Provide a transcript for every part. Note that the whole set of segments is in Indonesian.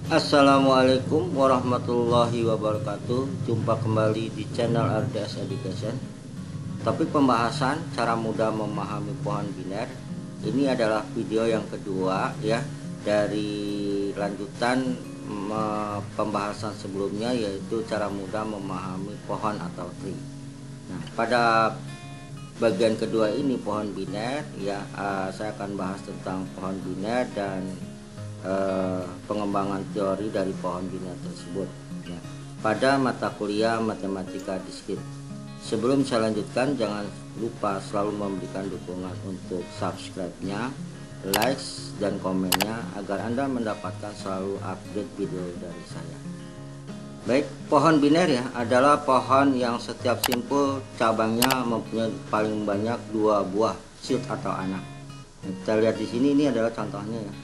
Assalamualaikum warahmatullahi wabarakatuh. Jumpa kembali di channel RDS Education. Topik pembahasan cara mudah memahami pohon biner. Ini adalah video yang kedua ya dari lanjutan pembahasan sebelumnya, yaitu cara mudah memahami pohon atau tree. Nah, pada bagian kedua ini pohon biner ya, saya akan bahas tentang pohon biner dan pengembangan teori dari pohon biner tersebut ya, pada mata kuliah matematika diskrit. Sebelum saya lanjutkan, jangan lupa selalu memberikan dukungan untuk subscribe-nya, likes dan komennya agar Anda mendapatkan selalu update video dari saya. Baik, pohon biner ya adalah pohon yang setiap simpul cabangnya mempunyai paling banyak 2 buah shoot atau anak. Nah, kita lihat di sini, ini adalah contohnya ya.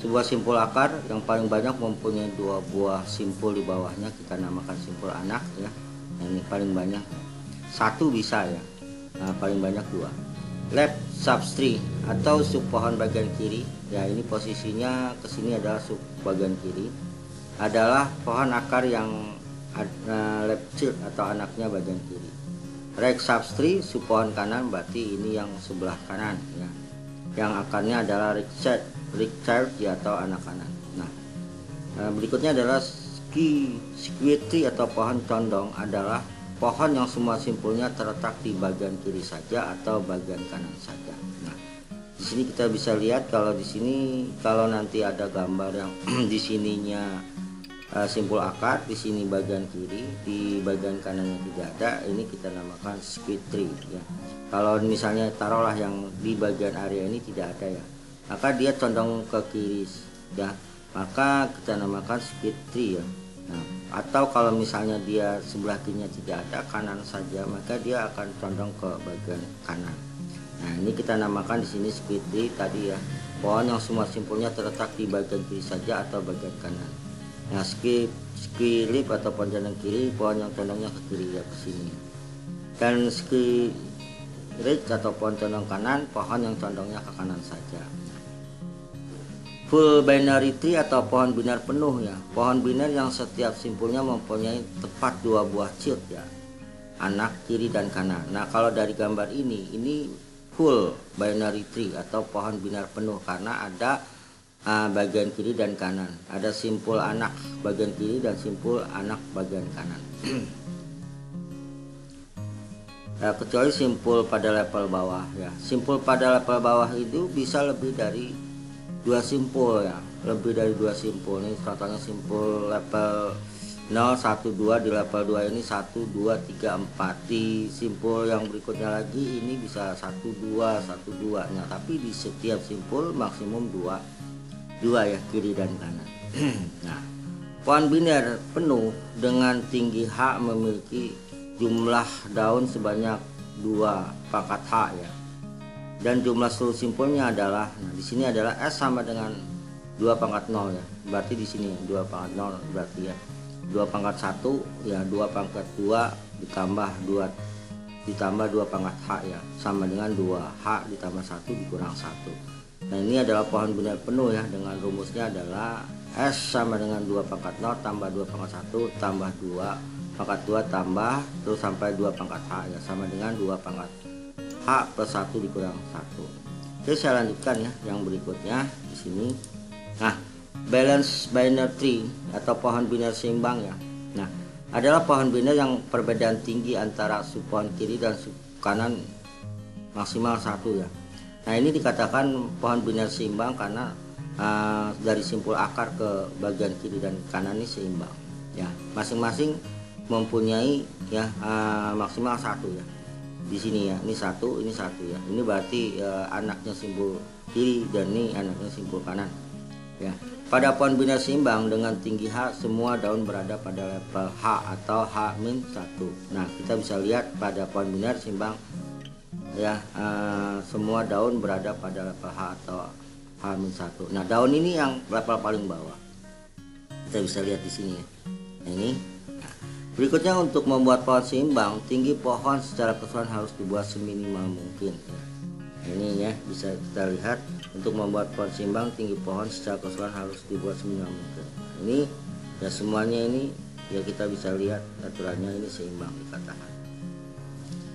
Sebuah simpul akar yang paling banyak mempunyai 2 buah simpul di bawahnya, kita namakan simpul anak ya. Nah, ini paling banyak, satu bisa ya. Nah, paling banyak 2. Left subtree atau sub pohon bagian kiri ya, ini posisinya ke sini adalah sub bagian kiri, adalah pohon akar yang left child atau anaknya bagian kiri. Right subtree sub pohon kanan, berarti ini yang sebelah kanan ya, yang akarnya adalah Richard atau anak kanan. Nah, berikutnya adalah square tree atau pohon condong, adalah pohon yang semua simpulnya terletak di bagian kiri saja atau bagian kanan saja. Nah, di sini kita bisa lihat kalau di sini, kalau nanti ada gambar yang di sininya simpul akar, di sini bagian kiri, di bagian kanannya tidak ada, ini kita namakan square tree ya. Kalau misalnya taruhlah yang di bagian area ini tidak ada ya, maka dia condong ke kiri ya, maka kita namakan square tree ya. Nah, atau kalau misalnya dia sebelah kirinya tidak ada, kanan saja, maka dia akan condong ke bagian kanan. Nah, ini kita namakan di sini square tree tadi ya, pohon yang semua simpulnya terletak di bagian kiri saja atau bagian kanan. Nah, square leaf atau pohon condong kiri, pohon yang condongnya ke kiri ya, ke sini. Dan square ridge atau pohon condong kanan, pohon yang condongnya ke kanan saja. Full binary tree atau pohon biner penuh ya, pohon biner yang setiap simpulnya mempunyai tepat 2 buah child ya, anak kiri dan kanan. Nah, kalau dari gambar ini full binary tree atau pohon biner penuh, karena ada bagian kiri dan kanan, ada simpul anak bagian kiri dan simpul anak bagian kanan. Nah, kecuali simpul pada level bawah ya, simpul pada level bawah itu bisa lebih dari 2 simpul ya, lebih dari 2 simpul. Ini contohnya simpul level 0, 1, 2, di level 2 ini 1, 2, 3, 4. Di simpul yang berikutnya lagi ini bisa 1, 2, 1, 2. Nah, tapi di setiap simpul maksimum 2 ya, kiri dan kanan. Nah, pohon biner penuh dengan tinggi H memiliki jumlah daun sebanyak 2 pangkat H ya. Dan jumlah seluruh simpulnya adalah, nah di sini adalah S sama dengan 2 pangkat 0 ya. Berarti di sini 2 pangkat 0 berarti ya. 2 pangkat 1 ya, 2 pangkat 2 ditambah 2 pangkat H ya, sama dengan 2H ditambah 1 dikurang 1. Nah, ini adalah pohon biner penuh ya, dengan rumusnya adalah S sama dengan 2 pangkat 0 tambah 2 pangkat 1 tambah 2 pangkat 2 tambah terus sampai 2 pangkat H ya, sama dengan 2 pangkat H plus 1 dikurang 1. Oke, saya lanjutkan ya yang berikutnya di sini. Nah, balance binary tree atau pohon biner seimbang ya. Nah, adalah pohon biner yang perbedaan tinggi antara sub pohon kiri dan sub kanan maksimal 1 ya. Nah, ini dikatakan pohon biner seimbang karena dari simpul akar ke bagian kiri dan kanan ini seimbang ya, masing-masing mempunyai ya maksimal 1 ya. Di sini ya, ini 1 ya, ini berarti anaknya simpul kiri dan ini anaknya simpul kanan ya. Pada pohon biner seimbang dengan tinggi H, semua daun berada pada level H atau H-1. Nah, kita bisa lihat pada pohon biner seimbang ya, semua daun berada pada level H atau H-1. Nah, daun ini yang level paling bawah, kita bisa lihat di sini ya. Nah, ini berikutnya, untuk membuat pohon seimbang, tinggi pohon secara keseluruhan harus dibuat seminimal mungkin ya. Ini ya bisa kita lihat, untuk membuat pohon seimbang tinggi pohon secara keseluruhan harus dibuat seminimal mungkin. Ini ya semuanya ini ya kita bisa lihat aturannya ini seimbang dikatakan.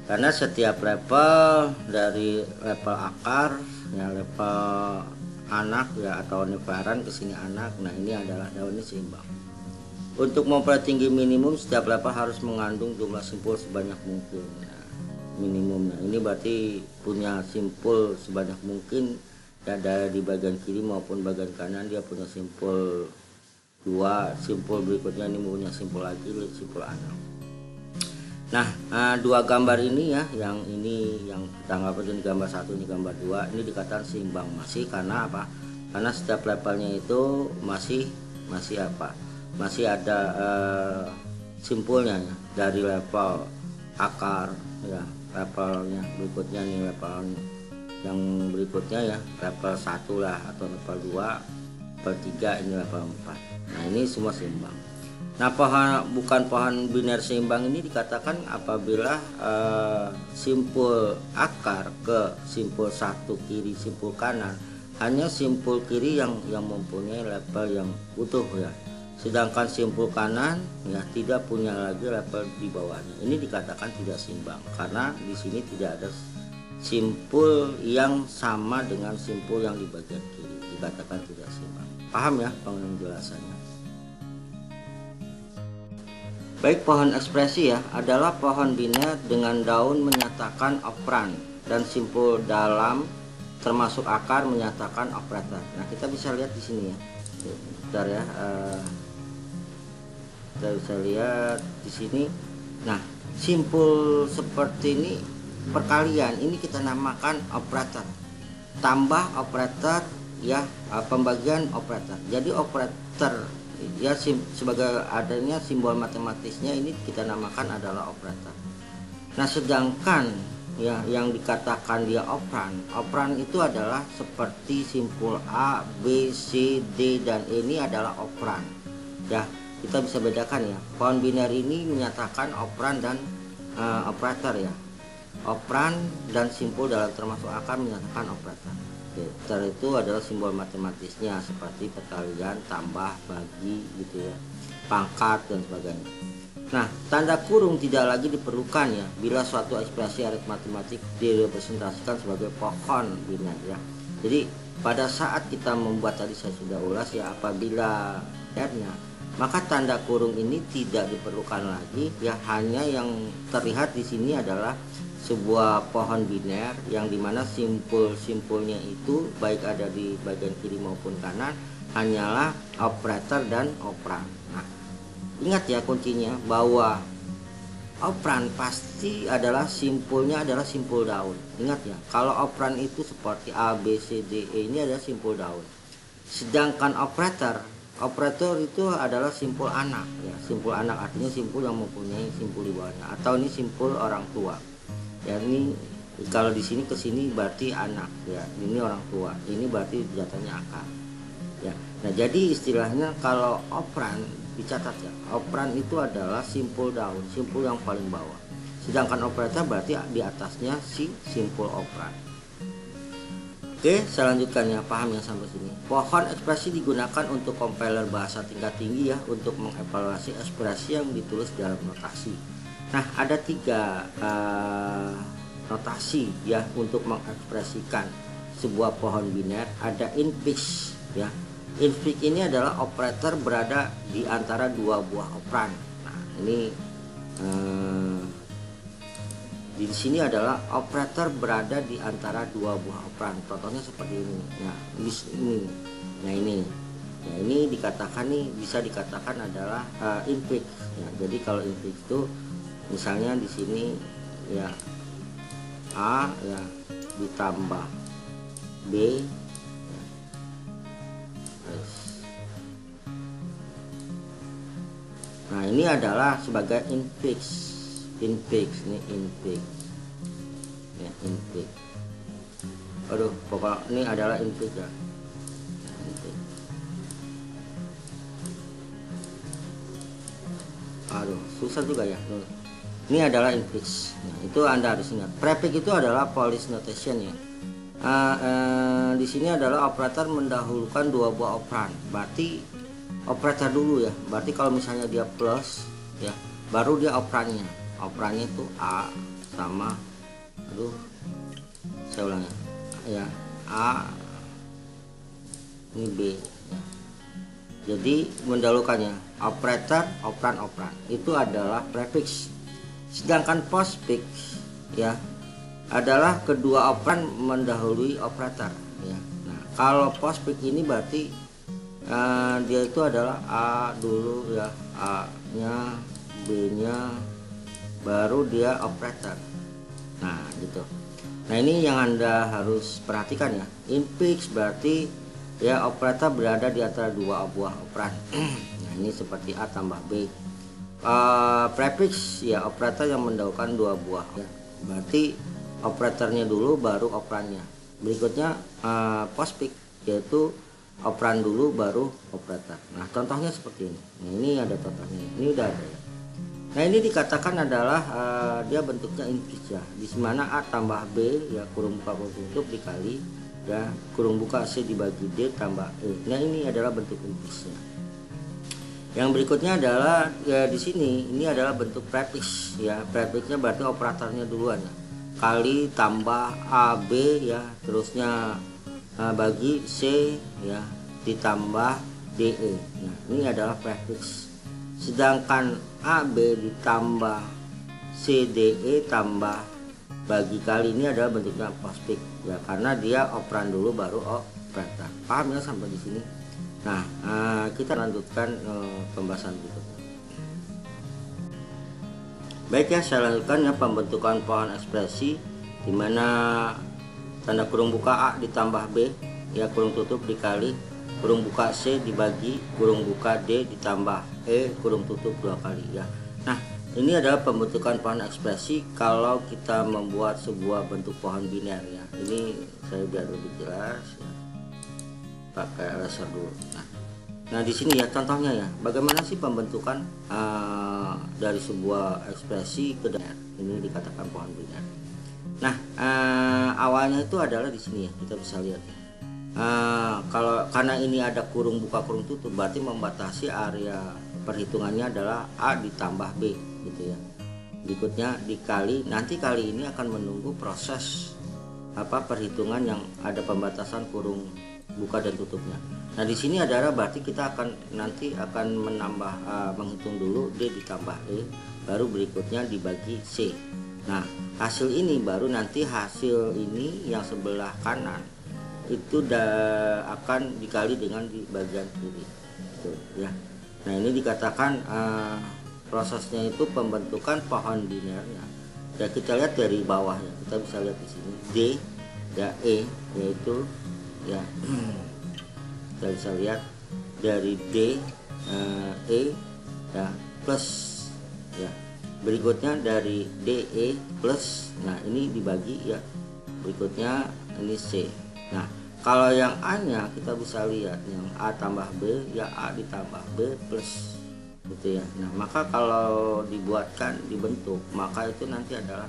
Karena setiap level dari level akar ya, level anak ya atau nevaran ke sini anak, nah ini adalah daunnya seimbang. Untuk memperoleh tinggi minimum setiap level harus mengandung jumlah simpul sebanyak mungkin. Minimumnya ini berarti punya simpul sebanyak mungkin ya, dari bagian kiri maupun bagian kanan dia punya simpul 2, simpul berikutnya ini punya simpul lagi, simpul anak. Nah, dua gambar ini ya, yang ini yang kita anggap ini gambar 1, ini gambar 2, ini dikatakan seimbang masih karena apa? Karena setiap levelnya itu masih apa? Masih ada simpulnya ya, dari level akar ya, levelnya berikutnya nih, level yang berikutnya ya level 1 lah, atau level 2, level 3, ini level 4. Nah ini semua seimbang. Nah bukan pohon biner seimbang ini dikatakan apabila simpul akar ke simpul 1 kiri, simpul kanan hanya simpul kiri yang mempunyai level yang utuh ya, sedangkan simpul kanan ya tidak punya lagi level di bawahnya. Ini dikatakan tidak seimbang karena di sini tidak ada simpul yang sama dengan simpul yang di bagian kiri, dikatakan tidak seimbang. Paham ya penjelasannya? Baik, pohon ekspresi ya adalah pohon biner dengan daun menyatakan operan dan simpul dalam termasuk akar menyatakan operator. Nah kita bisa lihat di sini ya, bentar ya, kita bisa lihat di sini. Nah simpul seperti ini perkalian ini kita namakan operator, tambah operator ya, pembagian operator. Jadi operator ya sebagai adanya simbol matematisnya ini kita namakan adalah operator. Nah sedangkan ya yang dikatakan dia operan itu adalah seperti simpul A, B, C, D dan E, ini adalah operan ya. Kita bisa bedakan ya, pohon biner ini menyatakan operan dan operator ya. Operan dan simpul dalam termasuk akar menyatakan operator. Operator itu adalah simbol matematisnya seperti perkalian, tambah, bagi gitu ya, pangkat dan sebagainya. Nah tanda kurung tidak lagi diperlukan ya bila suatu ekspresi aritmatik direpresentasikan sebagai pohon biner ya. Jadi pada saat kita membuat tadi saya sudah ulas ya, apabila R-nya maka tanda kurung ini tidak diperlukan lagi ya, hanya yang terlihat di sini adalah sebuah pohon biner yang dimana simpul-simpulnya itu baik ada di bagian kiri maupun kanan hanyalah operator dan operan. Nah ingat ya kuncinya bahwa operan pasti adalah simpulnya adalah simpul daun. Ingat ya, kalau operan itu seperti A, B, C, D, E ini adalah simpul daun. Sedangkan operator itu adalah simpul anak ya, simpul anak artinya simpul yang mempunyai simpul di bawahnya, atau ini simpul orang tua. Ya ini kalau di sini ke sini berarti anak ya, ini orang tua, ini berarti jatuhnya akar ya. Nah jadi istilahnya kalau operan dicatat ya, operan itu adalah simpul daun, simpul yang paling bawah, sedangkan operator berarti di atasnya si simpul operan. Oke, saya lanjutkan ya, paham yang sampai sini. Pohon ekspresi digunakan untuk compiler bahasa tingkat tinggi ya, untuk mengevaluasi ekspresi yang ditulis dalam notasi. Nah ada 3 notasi ya untuk mengekspresikan sebuah pohon biner. Ada infix ya, infix ini adalah operator berada di antara 2 buah operan. Nah ini di sini adalah operator berada di antara 2 buah operan. Contohnya seperti ini. Nah ini, nah ini dikatakan nih, bisa dikatakan adalah infix ya. Jadi kalau infix itu misalnya di sini ya A ya ditambah B ya. Nah ini adalah sebagai infix ini infix ya, infix. Aduh pokok ini adalah infix ya, infix. Aduh susah juga ya. Ini adalah infix. Nah, itu Anda harus ingat. Prefix itu adalah Polish notation ya. Di sini adalah operator mendahulukan dua buah operan, berarti operator dulu ya. Berarti kalau misalnya dia plus ya, baru dia operannya. Operannya itu A sama, saya ulangi ya, A ini B ya. Jadi mendahulukannya operator, operan itu adalah prefix, sedangkan postfix ya adalah kedua operan mendahului operator ya. Nah, kalau postfix ini berarti dia itu adalah A dulu ya, A nya, B nya, baru dia operator. Nah gitu. Nah ini yang Anda harus perhatikan ya. Infix berarti ya operator berada di antara dua buah operan. Nah ini seperti A tambah B. Prefix ya operator yang mendahulukan dua buah ya. Berarti operatornya dulu baru operannya. Berikutnya postfix, yaitu operan dulu baru operator. Nah contohnya seperti ini. Nah, ini ada contohnya. Ini udah ada ya. Nah ini dikatakan adalah dia bentuknya infix ya, di mana A tambah B ya kurung buka kurung tutup dikali ya kurung buka C dibagi D tambah E. Nah ini adalah bentuk infixnya. Yang berikutnya adalah ya di sini ini adalah bentuk prefix ya. Prefixnya berarti operatornya duluan ya. Kali tambah AB ya, terusnya bagi C ya ditambah DE. Nah, ini adalah prefix. Sedangkan AB ditambah CDE tambah bagi kali ini adalah bentuknya postfix ya, karena dia operan dulu baru operator. Paham ya sampai di sini? Nah, kita lanjutkan pembahasan berikutnya. Baik ya, saya lanjutkan ya pembentukan pohon ekspresi, di mana tanda kurung buka A ditambah B ya kurung tutup dikali kurung buka C dibagi kurung buka D ditambah E kurung tutup dua kali ya. Nah, ini adalah pembentukan pohon ekspresi kalau kita membuat sebuah bentuk pohon biner ya. Ini saya biar lebih jelas ya, pakai laser dulu. Nah di sini ya contohnya ya, bagaimana sih pembentukan dari sebuah ekspresi ke daerah ini dikatakan pohon biner. Nah awalnya itu adalah di sini ya, kita bisa lihat ya. Kalau karena ini ada kurung buka kurung tutup, berarti membatasi area perhitungannya adalah A ditambah B gitu ya. Berikutnya dikali, nanti kali ini akan menunggu proses perhitungan yang ada pembatasan kurung buka dan tutupnya. Nah di sini adalah berarti kita nanti akan menambah menghitung dulu D ditambah E, baru berikutnya dibagi C. Nah hasil ini baru nanti hasil ini yang sebelah kanan itu akan dikali dengan di bagian kiri gitu, ya. Nah ini dikatakan prosesnya itu pembentukan pohon binernya ya. Kita lihat dari bawah ya, kita bisa lihat di sini D ya E yaitu ya kita bisa lihat dari D E ya plus ya, berikutnya dari DE plus. Nah ini dibagi ya, berikutnya ini C. Nah kalau yang A nya kita bisa lihat yang A tambah B ya A ditambah B plus gitu ya. Nah maka kalau dibentuk maka itu nanti adalah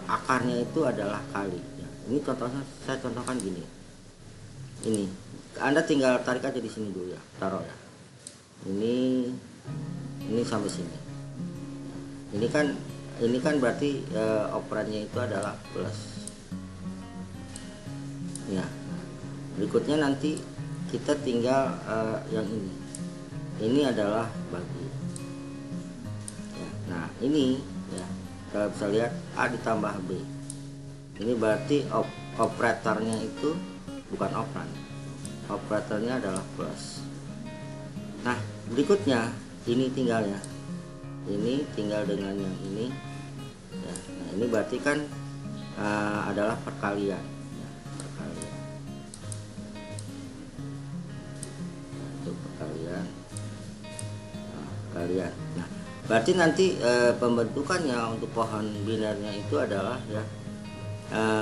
akarnya itu adalah kali ya. Ini contohnya saya contohkan gini, ini Anda tinggal tarik aja di sini dulu ya, taruh ya, ini sampai sini. Ini kan berarti operannya itu adalah plus ya. Berikutnya nanti kita tinggal yang ini adalah bagi ya. Nah ini ya kita bisa lihat A ditambah B, ini berarti operatornya itu bukan operan, operatornya adalah plus. Nah berikutnya ini tinggal ya, ini tinggal dengan yang ini ya. Nah ini berarti kan adalah perkalian ya, perkalian. Nah, itu perkalian, perkalian. Nah berarti nanti pembentukannya untuk pohon binernya itu adalah ya,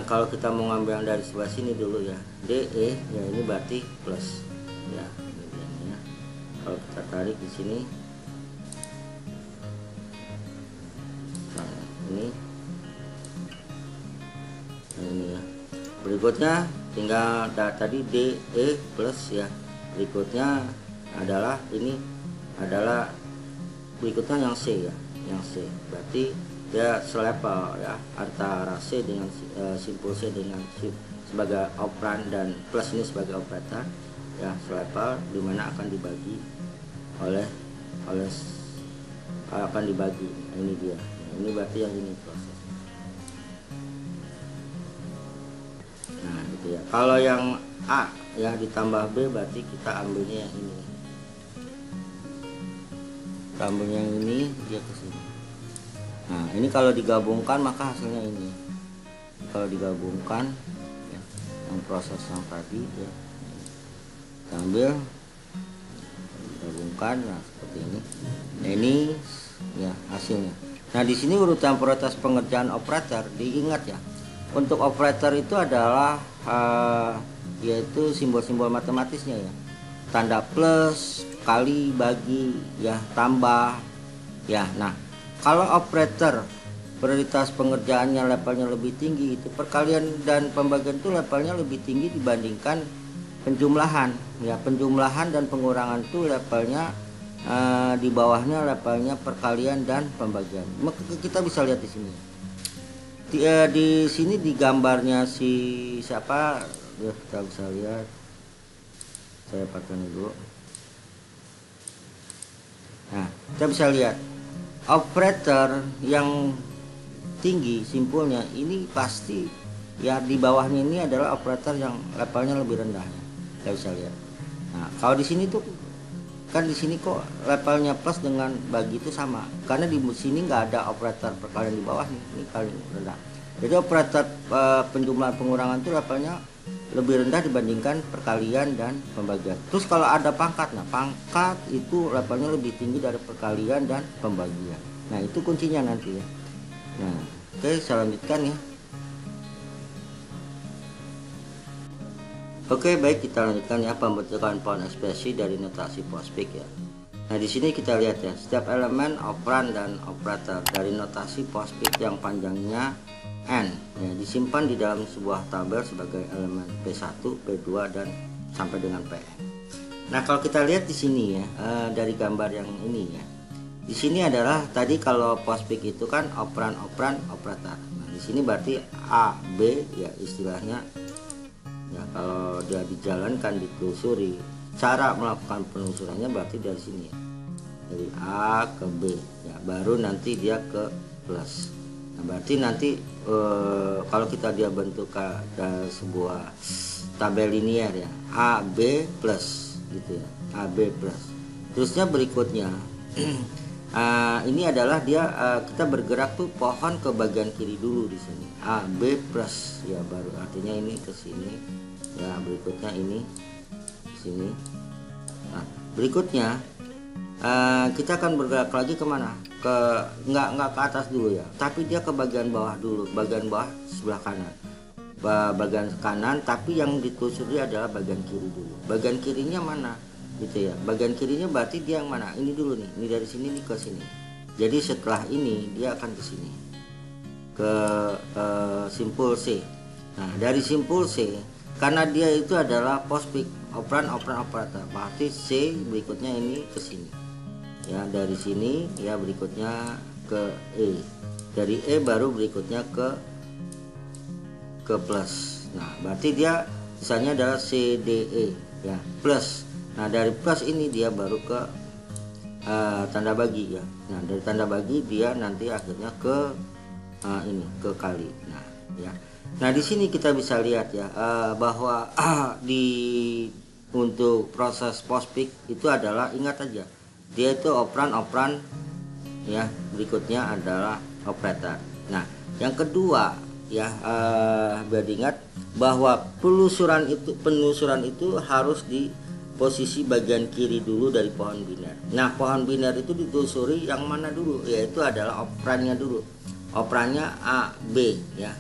kalau kita mau ngambil yang dari sebelah sini dulu ya, DE ya, ini berarti plus ya, ya. Kalau kita tarik di sini ini, nah ini ya. Berikutnya tinggal tadi D E plus ya. Berikutnya adalah ini adalah berikutnya yang C ya, yang C. Berarti dia selevel ya antara C dengan simpul C dengan sebagai operan dan plus ini sebagai operator ya, selevel dimana akan dibagi oleh akan dibagi. Ini dia. Ini berarti yang ini proses. Nah gitu ya. Kalau yang A ya ditambah B berarti kita ambilnya yang ini. Kita ambilnya yang ini dia ke sini. Nah ini kalau digabungkan maka hasilnya ini. Kalau digabungkan ya, yang proses yang tadi ya, kita ambil gabungkan, nah seperti ini. Nah ini ya hasilnya. Nah di sini urutan prioritas pengerjaan operator diingat ya. Untuk operator itu adalah yaitu simbol-simbol matematisnya ya. Tanda plus, kali, bagi, ya tambah, ya. Nah kalau operator prioritas pengerjaannya levelnya lebih tinggi, itu perkalian dan pembagian itu levelnya lebih tinggi dibandingkan penjumlahan ya. Penjumlahan dan pengurangan itu levelnya di bawahnya levelnya perkalian dan pembagian. Maka kita bisa lihat di sini di sini di gambarnya si siapa ya, kita bisa lihat. Saya pakai dulu. Nah kita bisa lihat operator yang tinggi simpulnya ini pasti ya, di bawahnya ini adalah operator yang levelnya lebih rendah ya. Kita bisa lihat. Nah kalau di sini tuh kan di sini kok levelnya plus dengan bagi itu sama, karena di sini nggak ada operator perkalian di bawah nih, ini paling rendah. Jadi operator penjumlahan pengurangan itu levelnya lebih rendah dibandingkan perkalian dan pembagian. Terus kalau ada pangkat, nah pangkat itu levelnya lebih tinggi dari perkalian dan pembagian. Nah itu kuncinya nanti ya. Nah oke, saya lanjutkan ya. Oke, baik, kita lanjutkan ya pembentukan pohon ekspresi dari notasi postfix ya. Nah di sini kita lihat ya, setiap elemen operan dan operator dari notasi postfix yang panjangnya n ya, disimpan di dalam sebuah tabel sebagai elemen P1, P2 dan sampai dengan Pn. Nah kalau kita lihat di sini ya, dari gambar yang ini ya, di sini adalah tadi kalau postfix itu kan operan operator. Nah di sini berarti A B ya istilahnya. Ya, kalau dia dijalankan, ditelusuri, cara melakukan penelusurannya berarti dari sini ya. Dari A ke B ya, baru nanti dia ke plus. Nah berarti nanti kalau kita dia bentuk ada sebuah tabel linier ya, A B plus gitu ya, A B plus. Terusnya berikutnya ini adalah dia kita bergerak tuh pohon ke bagian kiri dulu di sini, A B plus ya, baru artinya ini ke sini ya. Berikutnya ini di sini. Nah berikutnya kita akan bergerak lagi kemana? Ke nggak ke atas dulu ya, tapi dia ke bagian bawah dulu, bagian bawah sebelah kanan, bagian kanan, tapi yang ditelusuri adalah bagian kiri dulu. Bagian kirinya mana gitu ya, bagian kirinya berarti dia yang mana, ini dulu nih, ini dari sini nih ke sini. Jadi setelah ini dia akan ke sini ke simpul C. Nah dari simpul C, karena dia itu adalah postfix operan operator, berarti C berikutnya ini ke sini ya, dari sini ya, berikutnya ke E, dari E baru berikutnya ke plus. Nah berarti dia misalnya adalah C D E ya, plus. Nah dari plus ini dia baru ke tanda bagi ya. Nah dari tanda bagi dia nanti akhirnya ke ini ke kali. Nah ya. Nah di sini kita bisa lihat ya bahwa untuk proses postfix itu adalah, ingat aja, dia itu operan ya, berikutnya adalah operator. Nah yang kedua ya, biar diingat bahwa penelusuran itu harus di posisi bagian kiri dulu dari pohon biner. Nah pohon biner itu ditelusuri yang mana dulu, yaitu adalah operannya dulu, operannya A B ya.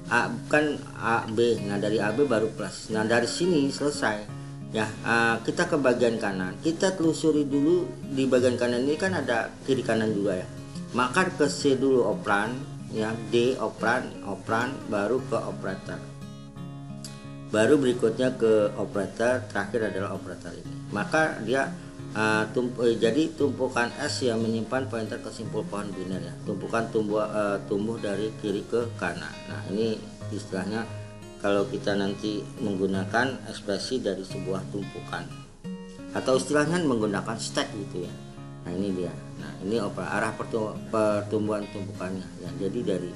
A bukan A B. Nah dari A B baru plus. Nah dari sini selesai ya, kita ke bagian kanan, kita telusuri dulu. Di bagian kanan ini kan ada kiri kanan juga ya, maka ke C dulu operan ya, D operan baru ke operator. baru berikutnya ke operator, terakhir adalah operator ini. Maka dia jadi tumpukan S yang menyimpan pointer ke simpul pohon biner ya. Tumpukan tumbuh dari kiri ke kanan. Nah, ini istilahnya kalau kita nanti menggunakan ekspresi dari sebuah tumpukan, atau istilahnya menggunakan stack gitu ya. Nah, ini dia. Nah, ini arah pertumbuhan tumpukannya ya. Jadi dari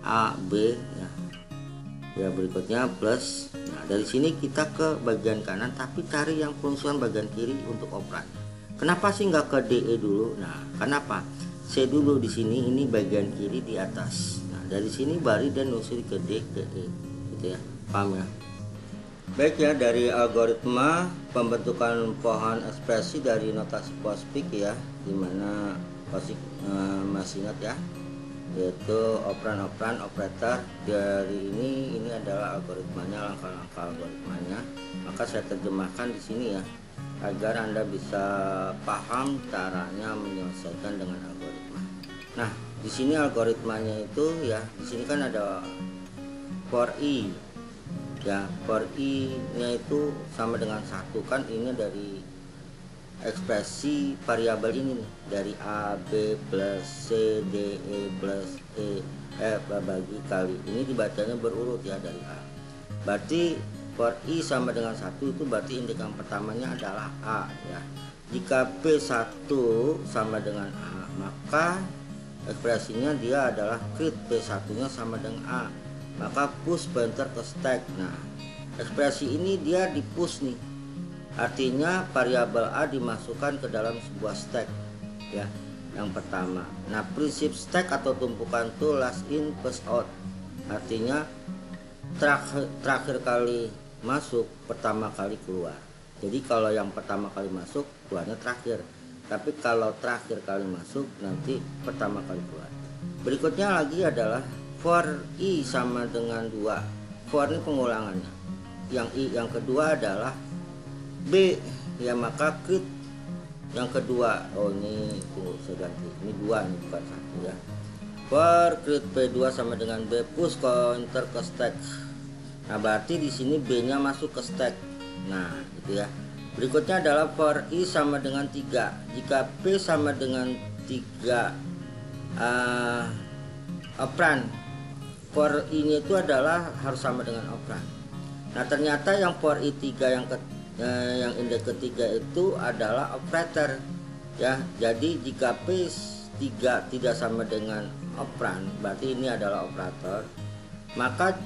A, B ya. Ya, berikutnya plus. Nah, dari sini kita ke bagian kanan, tapi cari yang fungsian bagian kiri untuk operan. Kenapa sih nggak ke DE dulu? Nah, kenapa? C dulu di sini, ini bagian kiri di atas. Nah, dari sini baru dan nyusuri ke D ke E, gitu ya. Paham ya? Baik ya, dari algoritma pembentukan pohon ekspresi dari notasi POSIX ya, dimana POSIX masih ingat ya, yaitu operan operator. Dari ini adalah algoritmanya, langkah-langkah algoritmanya. Maka saya terjemahkan di sini ya, agar Anda bisa paham caranya menyelesaikan dengan algoritma. Nah, di sini algoritmanya itu ya, di sini kan ada for i ya, for i nya itu sama dengan 1 kan, ini dari ekspresi variabel ini nih, dari A, B plus C, D, E plus E, F bagi kali. Ini dibacanya berurut ya, dari A. Berarti for i sama dengan 1 itu berarti indeks pertamanya adalah A ya. Jika P1 sama dengan A, maka ekspresinya dia adalah create P1 nya sama dengan A, maka push pointer ke stack. Nah, ekspresi ini dia di push nih, artinya variabel A dimasukkan ke dalam sebuah stack ya, yang pertama. Nah, prinsip stack atau tumpukan itu last in first out, artinya terakhir kali masuk pertama kali keluar. Jadi kalau yang pertama kali masuk keluarnya terakhir, tapi kalau terakhir kali masuk nanti pertama kali keluar. Berikutnya lagi adalah for i sama dengan 2. For ini pengulangannya. Yang i yang kedua adalah B ya, maka create yang kedua. Oh, ini tunggu saya ganti, ini 2 nih, bukan 1 ya. For create P2 sama dengan B, push counter ke stack. Nah, berarti di sini B-nya masuk ke stack. Nah, gitu ya. Berikutnya adalah for i sama dengan 3. Jika P sama dengan 3 operan, for i-nya itu adalah harus sama dengan operan. Nah, ternyata yang for i 3 yang indeks ketiga itu adalah operator ya. Jadi jika P3 tidak sama dengan operan, berarti ini adalah operator. Maka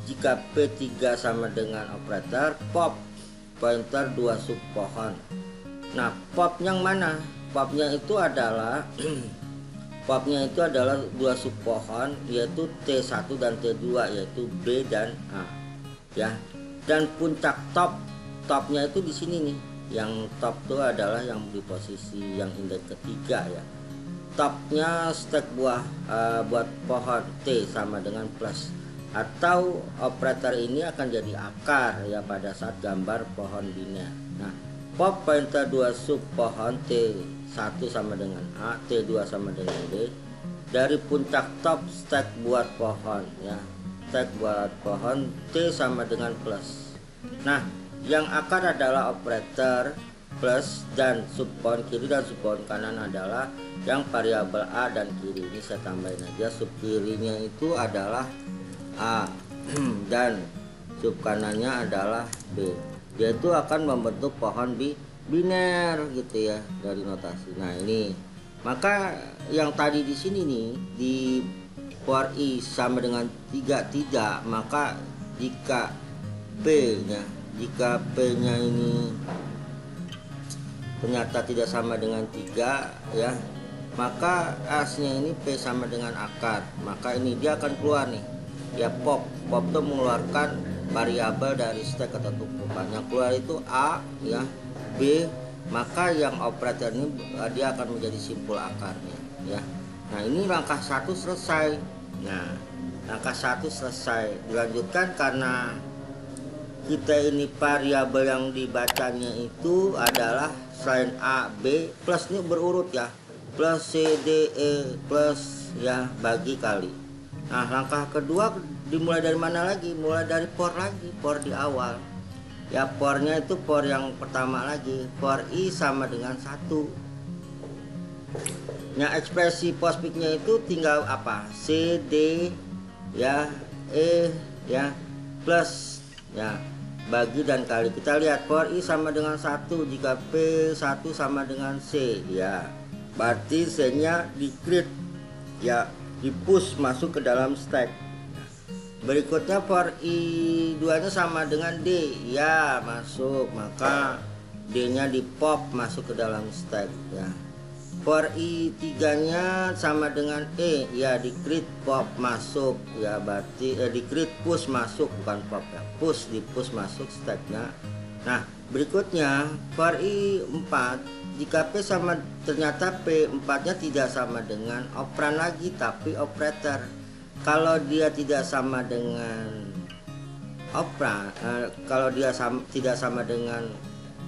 jika P3 sama dengan operator, pop pointer 2 sub pohon. Nah, pop yang mana? Popnya itu adalah popnya itu adalah 2 sub pohon, yaitu T1 dan T2, yaitu B dan A ya. Dan puncak topnya itu di sini nih. Yang top itu adalah yang di posisi yang indeks ketiga ya. Topnya stack buat pohon T sama dengan plus, atau operator ini akan jadi akar ya pada saat gambar pohon biner. Nah, pop pointer 2 sub pohon T1 sama dengan A, T2 sama dengan D. Dari puncak top stack buat pohon ya, stack buat pohon T sama dengan plus. Nah, yang akar adalah operator plus, dan sub pohon kiri dan sub pohon kanan adalah yang variabel A dan kiri. Ini saya tambahin aja, sub kirinya itu adalah A dan sub kanannya adalah B. Dia itu akan membentuk pohon biner gitu ya, dari notasi. Nah, ini maka yang tadi di sini nih di for i sama dengan 3 tidak, maka jika P nya ini ternyata tidak sama dengan 3 ya, maka S nya ini P sama dengan akar, maka ini dia akan keluar nih ya. Pop itu mengeluarkan variabel dari stack atau tumpukan. Yang keluar itu A ya, B, maka yang operator ini dia akan menjadi simpul akarnya ya. Nah, ini langkah 1 selesai. Nah, langkah 1 selesai. Dilanjutkan karena kita ini variabel yang dibacanya itu adalah selain A, B, plus ini berurut ya, plus C, D, E plus ya, bagi kali. Nah, langkah kedua dimulai dari mana lagi? Mulai dari for lagi, for di awal. Ya, fornya itu for yang pertama lagi, for I sama dengan 1. Nah, ekspresi postfixnya itu tinggal apa? C, D, ya, E, ya, plus, ya, bagi dan kali. Kita lihat for I sama dengan 1 jika P1 sama dengan C, ya. Berarti C-nya di-create, ya, di-push masuk ke dalam stack. Berikutnya for I2 nya sama dengan D, ya, masuk, maka D-nya di-pop masuk ke dalam stack, ya. For I3 nya sama dengan E, ya, di-create pop masuk, ya, berarti di-create push masuk, bukan pop, ya, push, di-push masuk stacknya. Nah, berikutnya for I4, jika P sama, ternyata P4 nya tidak sama dengan operan lagi tapi operator. Kalau dia tidak sama dengan operan, kalau dia tidak sama dengan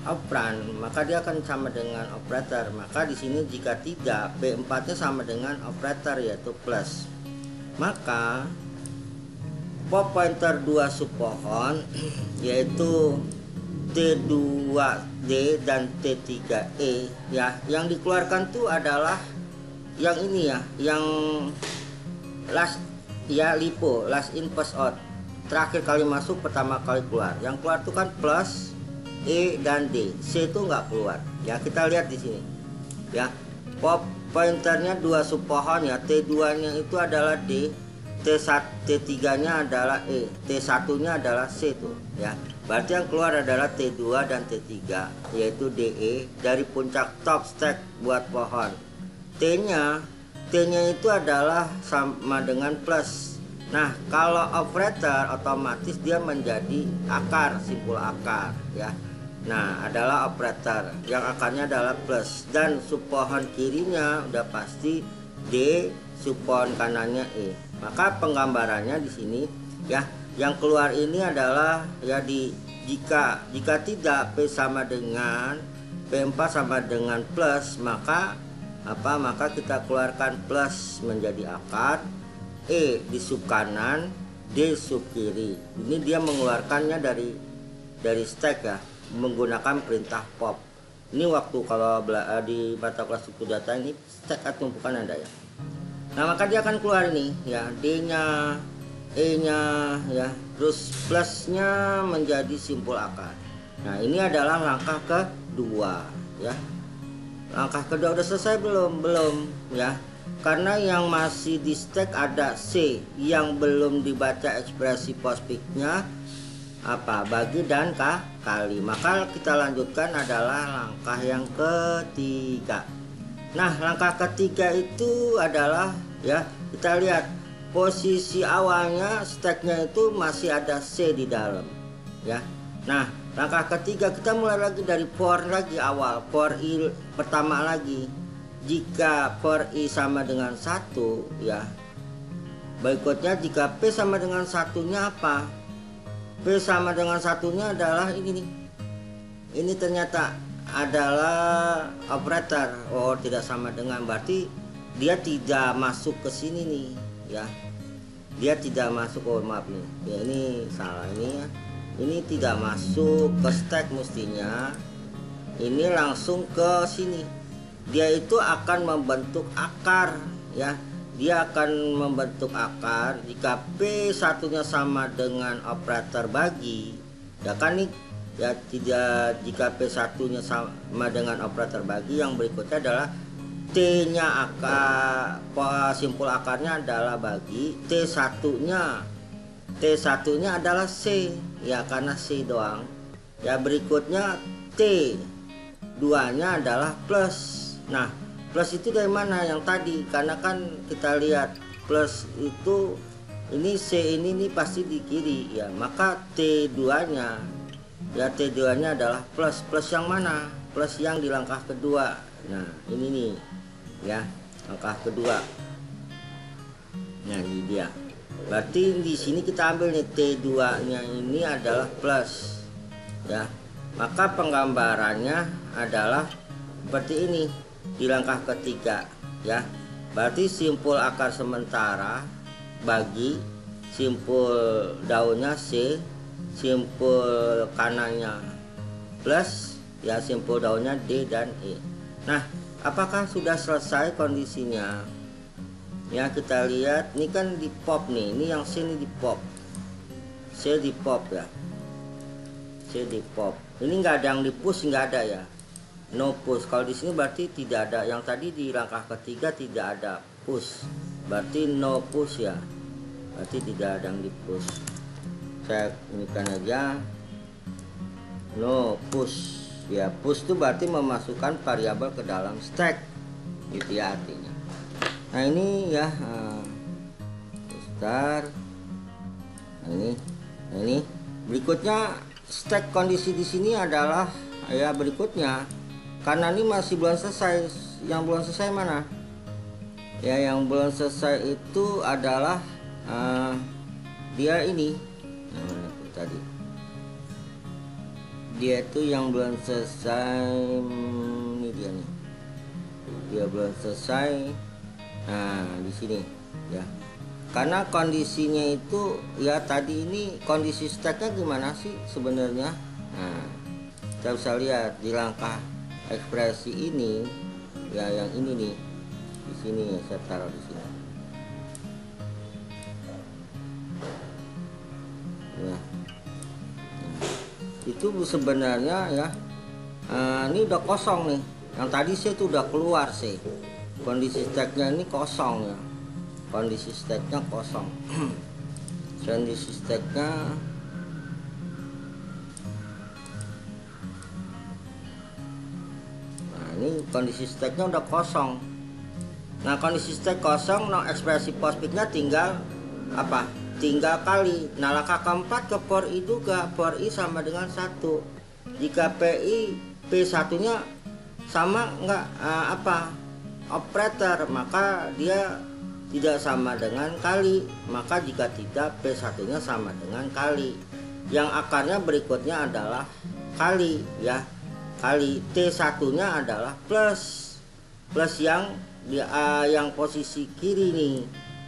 operan, maka dia akan sama dengan operator. Maka di sini jika tidak, P4 nya sama dengan operator, yaitu plus. Maka pop pointer 2 subpohon yaitu T2D dan T3E, ya, yang dikeluarkan tuh adalah yang ini, ya, yang last, ya, LIFO, last in first out, terakhir kali masuk pertama kali keluar. Yang keluar tuh kan plus, E dan D, C itu nggak keluar, ya. Kita lihat di sini, ya, pop pointernya 2 subpohon, ya, T2 nya itu adalah D, T3 nya adalah E, T1 nya adalah C tuh, ya. Berarti yang keluar adalah T2 dan T3, yaitu DE dari puncak top stack buat pohon. T nya itu adalah sama dengan plus. Nah, kalau operator otomatis dia menjadi akar, simpul akar, ya. Nah, adalah operator yang akarnya adalah plus, dan subpohon kirinya udah pasti D, subpohon kanannya E. Maka penggambarannya di sini, ya, yang keluar ini adalah, ya, jika tidak P sama dengan P4 sama dengan plus, maka apa? Maka kita keluarkan plus menjadi akar, E di sub kanan, D sub kiri. Ini dia mengeluarkannya dari stack, ya, menggunakan perintah pop. Ini waktu kalau di mata kelas struktur data ini stack atau tumpukan ada, ya. Nah, maka dia akan keluar ini, ya, D-nya, E-nya, ya, terus plusnya menjadi simpul akar. Nah, ini adalah langkah kedua, ya. Langkah kedua udah selesai belum? Belum, ya. Karena yang masih di stack ada C yang belum dibaca ekspresi postfixnya, apa, bagi dan kali. Maka kita lanjutkan adalah langkah yang ketiga. Nah, langkah ketiga itu adalah, ya, kita lihat posisi awalnya stacknya itu masih ada C di dalam, ya. Nah, langkah ketiga kita mulai lagi dari for lagi awal, for I pertama lagi. Jika for I sama dengan 1, ya, berikutnya jika P sama dengan satunya apa? P sama dengan satunya adalah ini nih. Ini ternyata adalah operator. Oh, tidak sama dengan, berarti dia tidak masuk ke sini nih, ya. Dia tidak masuk, oh maaf nih, ya, ini salah ini, ya. Ini tidak masuk ke stack mestinya. Ini langsung ke sini. Dia itu akan membentuk akar, ya. Dia akan membentuk akar jika P1 nya sama dengan operator bagi, ya kan nih, ya, tidak. Jika P1 nya sama dengan operator bagi, yang berikutnya adalah T nya akar, simpul akarnya adalah bagi, T1 nya adalah C, ya, karena C doang, ya. Berikutnya T2 nya adalah plus. Nah, plus itu dari mana? Yang tadi, karena kan kita lihat plus itu, ini C ini pasti di kiri, ya. Maka T2 nya, ya, T2 nya adalah plus. Plus yang mana? Plus yang di langkah kedua. Nah, ini nih, ya, langkah kedua. Nah, ini dia. Berarti di sini kita ambil nih T2 nya ini adalah plus, ya. Maka penggambarannya adalah seperti ini di langkah ketiga, ya. Berarti simpul akar sementara bagi simpul daunnya C, simpul kanannya plus, ya simpul daunnya D dan E. Nah, apakah sudah selesai kondisinya? Ya, kita lihat, ini kan di pop nih, ini yang C ini di pop, C di pop ya, C di pop. Ini nggak ada yang di push, nggak ada ya, no push. Kalau di sini berarti tidak ada, yang tadi di langkah ketiga tidak ada push, berarti no push ya, berarti tidak ada yang di push. Saya inikan aja no push ya, push itu berarti memasukkan variabel ke dalam stack gitu ya artinya. Nah ini ya start. Nah ini berikutnya stack kondisi di sini adalah ya berikutnya, karena ini masih belum selesai. Yang belum selesai mana ya? Yang belum selesai itu adalah dia ini tadi, dia itu yang belum selesai, ini dia nih, dia belum selesai. Nah di sini ya, karena kondisinya itu ya tadi ini kondisi stacknya gimana sih sebenarnya. Nah kita bisa lihat di langkah ekspresi ini ya, yang ini nih di sini ya, saya taruh di sini ya. Itu sebenarnya ya ini udah kosong nih, yang tadi saya itu udah keluar sih, kondisi stacknya ini kosong ya, kondisi stacknya kosong. Kondisi stacknya nah ini kondisi stacknya udah kosong. Nah kondisi stack kosong, nah ekspresi postfixnya tinggal apa, tinggal kali. Nah langkah keempat ke for i juga, for i sama dengan 1. Jika pi p1 nya sama enggak operator, maka dia tidak sama dengan kali. Maka jika tidak, P1 nya sama dengan kali. Yang akarnya berikutnya adalah kali ya, kali. T1 nya adalah plus, plus yang posisi kiri nih,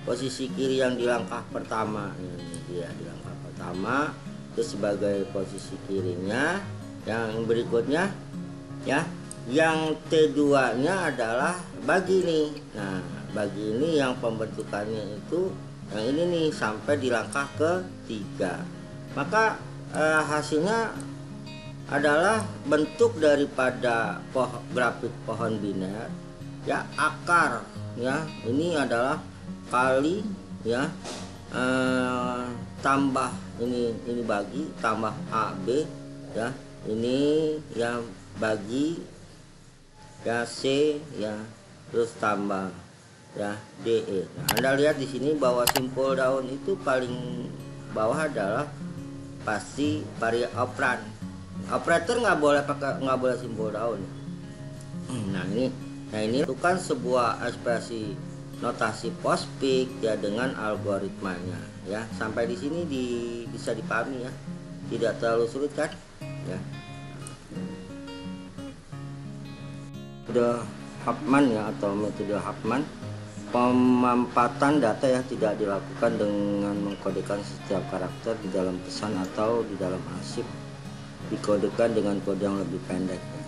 posisi kiri yang di langkah pertama ini dia di langkah pertama itu sebagai posisi kirinya. Yang berikutnya ya, yang T2 nya adalah bagi nih. Nah bagi ini yang pembentukannya itu yang ini nih sampai di langkah ketiga. Maka hasilnya adalah bentuk daripada grafik pohon biner ya, akar ya, ini adalah kali ya, tambah ini bagi, tambah AB ya, ini yang bagi ya C ya, terus tambah ya DE. Nah, Anda lihat di sini bahwa simpul daun itu paling bawah adalah pasti operan. Operator nggak boleh simpul daun. Nah ini itu kan sebuah ekspresi notasi postfix ya dengan algoritmanya ya. Sampai di sini bisa dipahami ya, tidak terlalu sulit kan ya. Metode Huffman ya, atau metode Huffman, pemampatan data ya tidak dilakukan dengan mengkodekan setiap karakter di dalam pesan atau di dalam arsip, dikodekan dengan kode yang lebih pendek ya.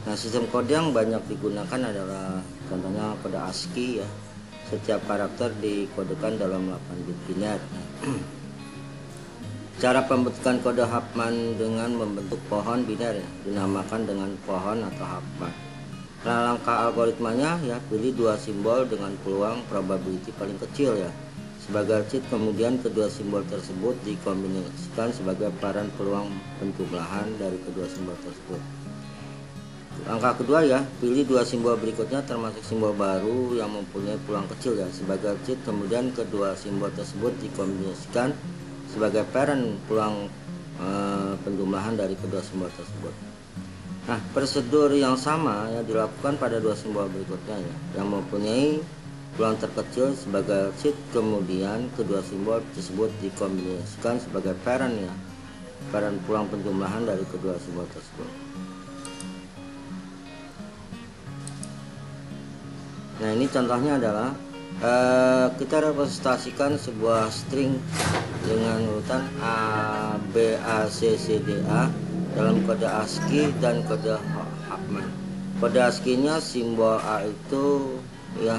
Nah sistem kode yang banyak digunakan adalah contohnya kode ASCII ya, setiap karakter dikodekan dalam 8 bit biner. Cara pembentukan kode Huffman dengan membentuk pohon biner ya, dinamakan dengan pohon atau Huffman. Nah langkah algoritmanya ya, pilih dua simbol dengan peluang probability paling kecil ya sebagai cheat, kemudian kedua simbol tersebut dikombinasikan sebagai varian peluang penjumlahan dari kedua simbol tersebut. Langkah kedua ya, pilih dua simbol berikutnya termasuk simbol baru yang mempunyai peluang kecil ya sebagai cheat, kemudian kedua simbol tersebut dikombinasikan sebagai varian peluang penjumlahan dari kedua simbol tersebut. Nah prosedur yang sama ya dilakukan pada dua simbol berikutnya ya, yang mempunyai peluang terkecil sebagai cheat, kemudian kedua simbol tersebut dikombinasikan sebagai varian ya, varian peluang penjumlahan dari kedua simbol tersebut. Nah ini contohnya adalah Kita representasikan sebuah string dengan urutan A, B, A, C, C, D, A dalam kode ASCII dan kode Huffman. Kode ASCII-nya simbol A itu ya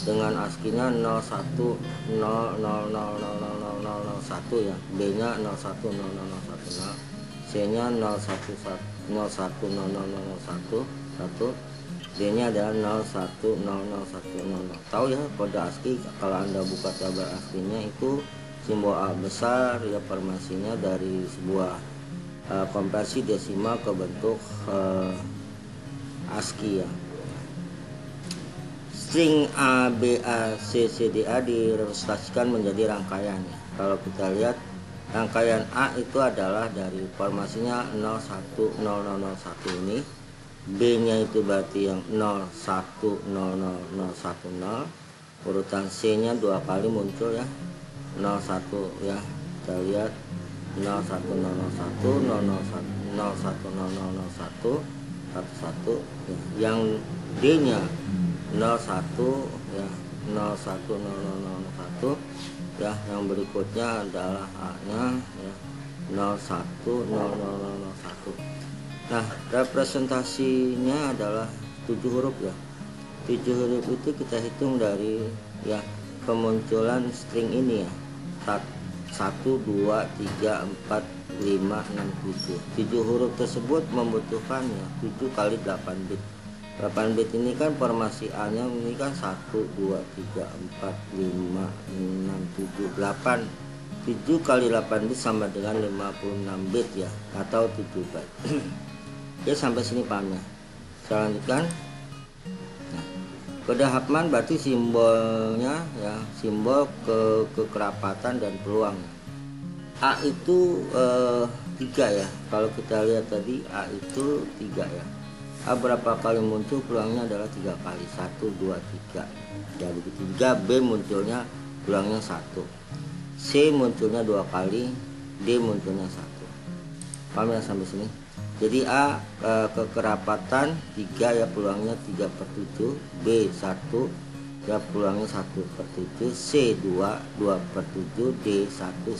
dengan ASCII-nya 0100000001 ya, B-nya 01000010, C-nya 01100001, D-nya adalah 010010. Tahu ya kode ASCII, kalau Anda buka tabel ASCII-nya itu simbol A besar ya, formasinya dari sebuah konversi desimal ke bentuk ASCII ya. String A, B, A, C, C, D, A direpresentasikan menjadi rangkaian ya. Kalau kita lihat rangkaian A itu adalah dari formasinya 010001 ini, B-nya itu berarti yang 010010, urutan C-nya dua kali muncul ya, 01 ya. Kita lihat 01001001 01001 11 ya. Yang D-nya 01 ya, 010001 ya. Yang berikutnya adalah A-nya ya, 010001. Nah, representasinya adalah 7 huruf ya. 7 huruf itu kita hitung dari ya kemunculan string ini ya. 1, 2, 3, 4, 5, 6, 7. 7 huruf tersebut membutuhkannya 7 kali 8 bit. 8 bit ini kan formasi A-nya ini kan 1, 2, 3, 4, 5, 6, 7, 8. 7 kali 8 bit sama dengan 56 bit ya, atau 7 byte. Ya, sampai sini paham ya. Saya lanjutkan. Nah, kode Huffman berarti simbolnya ya, simbol kekerapatan dan peluang. A itu 3 ya. Kalau kita lihat tadi A itu 3 ya. A berapa kali muncul, peluangnya adalah 3 kali, 1, 2, 3 ya, begitu. 3 B munculnya peluangnya 1, C munculnya 2 kali, D munculnya 1. Paham ya sampai sini? Jadi A kekerapatan 3 ya, peluangnya 3/7, B 1 ya, peluangnya 1/7, C 2/7, D 1/7.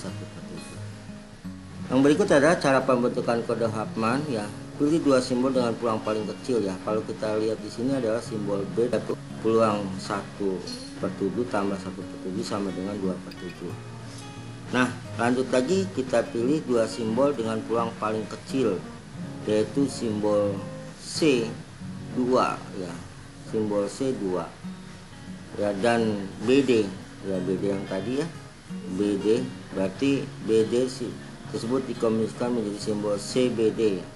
Yang berikut adalah cara pembentukan kode Huffman ya. Pilih 2 simbol dengan peluang paling kecil ya. Kalau kita lihat di sini adalah simbol B, yaitu peluang 1/7 tambah 1/7 sama dengan 2/7. Nah, lanjut lagi kita pilih 2 simbol dengan peluang paling kecil, yaitu simbol C2 ya. Simbol C2 ya, dan BD ya, BD yang tadi ya. BD berarti BD tersebut dikombinasikan menjadi simbol CBD ya.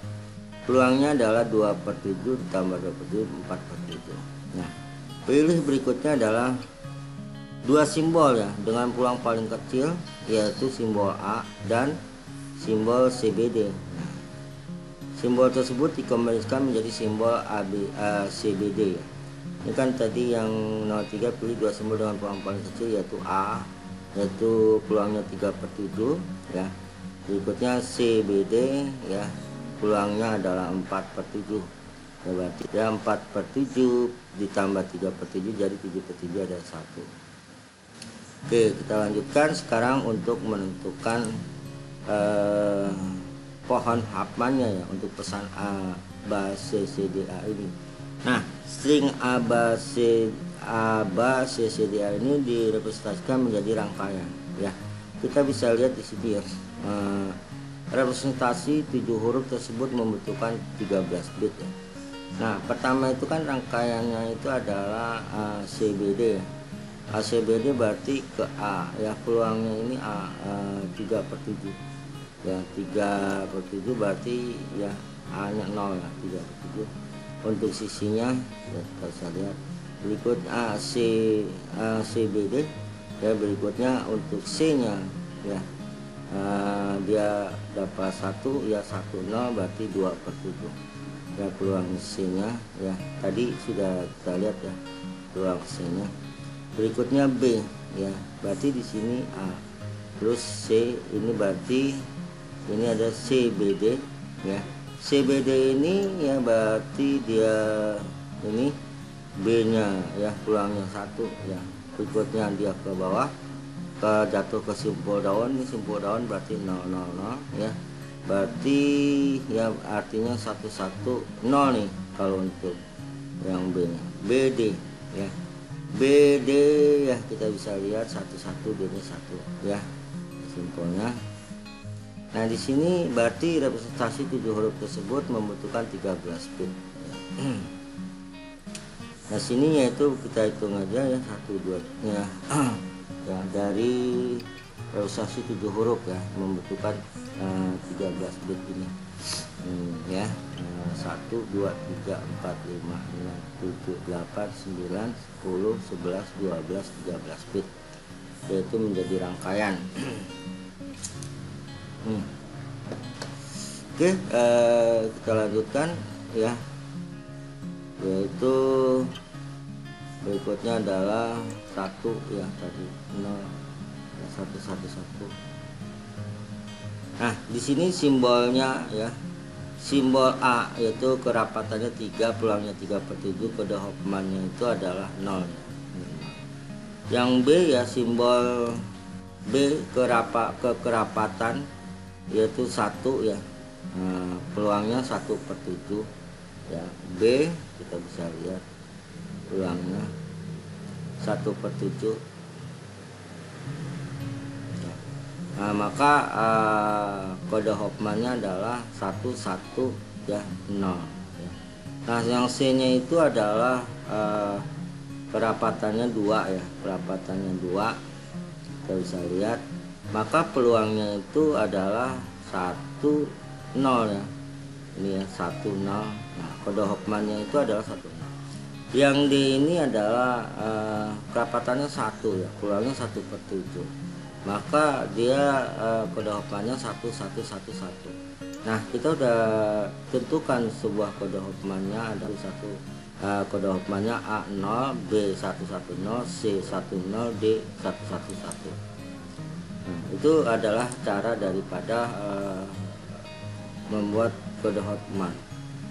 Peluangnya adalah 2/7 tambah 2/7, 4/7. Nah, pilih berikutnya adalah 2 simbol ya dengan peluang paling kecil, yaitu simbol A dan simbol CBD. Nah, simbol tersebut dikombinasikan menjadi simbol CBD ya. Ini kan tadi yang 03 pilih 2 simbol dengan peluang paling kecil, yaitu A, yaitu peluangnya 3/7 ya. Berikutnya CBD ya, peluangnya adalah 4/7 ya, berarti ya 4/7 ditambah 3/7 jadi 7/7, ada 1. Oke, kita lanjutkan sekarang untuk menentukan pohon Huffman-nya ya, untuk pesan A, B, C, C, D, A ini. Nah, string A, B, C, C, D, A ini direpresentasikan menjadi rangkaian ya. Kita bisa lihat di sini ya, representasi 7 huruf tersebut membutuhkan 13 bit ya. Nah, pertama itu kan rangkaiannya itu adalah CBD ya. ACBD berarti ke A ya, peluangnya ini A 3/7 ya, 3/7 berarti ya A nya 0 ya, 3/7. Untuk sisinya ya, kita bisa lihat berikut CBD ya. Berikutnya untuk C nya ya, dia dapat 1 ya, 10 berarti 2/7 ya, peluang C nya ya. Tadi sudah kita lihat ya peluang C nya. Berikutnya B ya, berarti di sini A, terus C ini berarti ini ada CBD ya. CBD ini ya berarti dia ini B nya ya, peluangnya 1 ya, berikutnya dia ke bawah, jatuh ke simpul daun. Ini simpul daun berarti 000 ya, berarti ya artinya 110 nih kalau untuk yang B nya. BD ya, BD ya, kita bisa lihat 11 D nya 1 ya simpulnya. Nah di sini berarti representasi 7 huruf tersebut membutuhkan 13 bit ya. Nah sini yaitu kita hitung aja ya 1 2 ya, ya dari representasi 7 huruf ya membutuhkan 13 bit ini ya. 1 2 3 4 5 6 7 8 9 10 11 12 13 bit, yaitu menjadi rangkaian. Oke, kita lanjutkan ya, yaitu berikutnya adalah 1 ya, tadi 0 1 1 1. Nah di sini simbolnya ya, simbol A yaitu kerapatannya 3, peluangnya 3/7, kode Hofmannnya itu adalah 0. Yang B ya, simbol B kekerapatan yaitu 1 ya, peluangnya 1/7 ya. B kita bisa lihat peluangnya 1/7 ya. Maka kode Hofmannnya adalah 11 ya 0 ya. Nah yang C nya itu adalah kerapatannya 2 ya, kerapatannya 2 kita bisa lihat, maka peluangnya itu adalah 1 0 ya, ini ya 1 0. Nah kode Hofmannnya itu adalah 1 0. Yang D ini adalah kerapatannya 1 ya, peluangnya 1/7, maka dia kode Hofmannnya 1 1 1 1. Nah kita udah tentukan sebuah kode Hofmannnya ada kode Hofmannnya A0, B110, C10, D111. Nah, itu adalah cara daripada membuat kode Hofmann.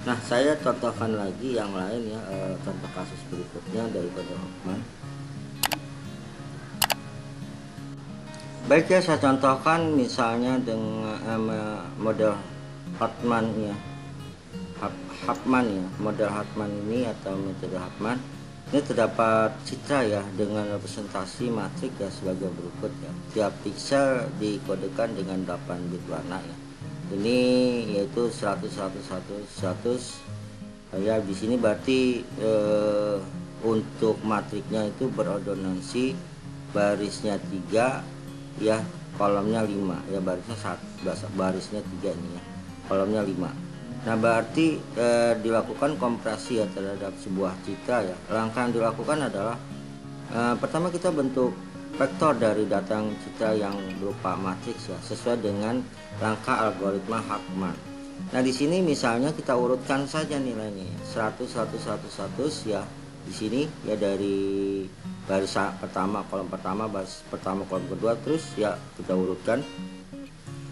Nah saya contohkan lagi yang lain ya, contoh kasus berikutnya dari kode Hofmann. Baik ya, saya contohkan misalnya dengan model Hartmann ya, Huffman ya, model Huffman ini atau metode Huffman ini terdapat citra ya dengan representasi matrik ya sebagai berikut ya. Tiap pixel dikodekan dengan 8 bit warna ya. Ini yaitu 100 100 100 100 ya. Di sini berarti untuk matriknya itu berordonansi barisnya 3 ya, kolomnya 5 ya, barisnya 3 ini ya, kolomnya 5. Nah berarti dilakukan kompresi ya terhadap sebuah citra ya. Langkah yang dilakukan adalah pertama kita bentuk vektor dari data yang citra yang berupa matriks ya, sesuai dengan langkah algoritma Huffman. Nah di sini misalnya kita urutkan saja nilainya ya, 100 100 100 ya. Di sini ya dari baris pertama kolom pertama, baris pertama kolom kedua, terus ya kita urutkan.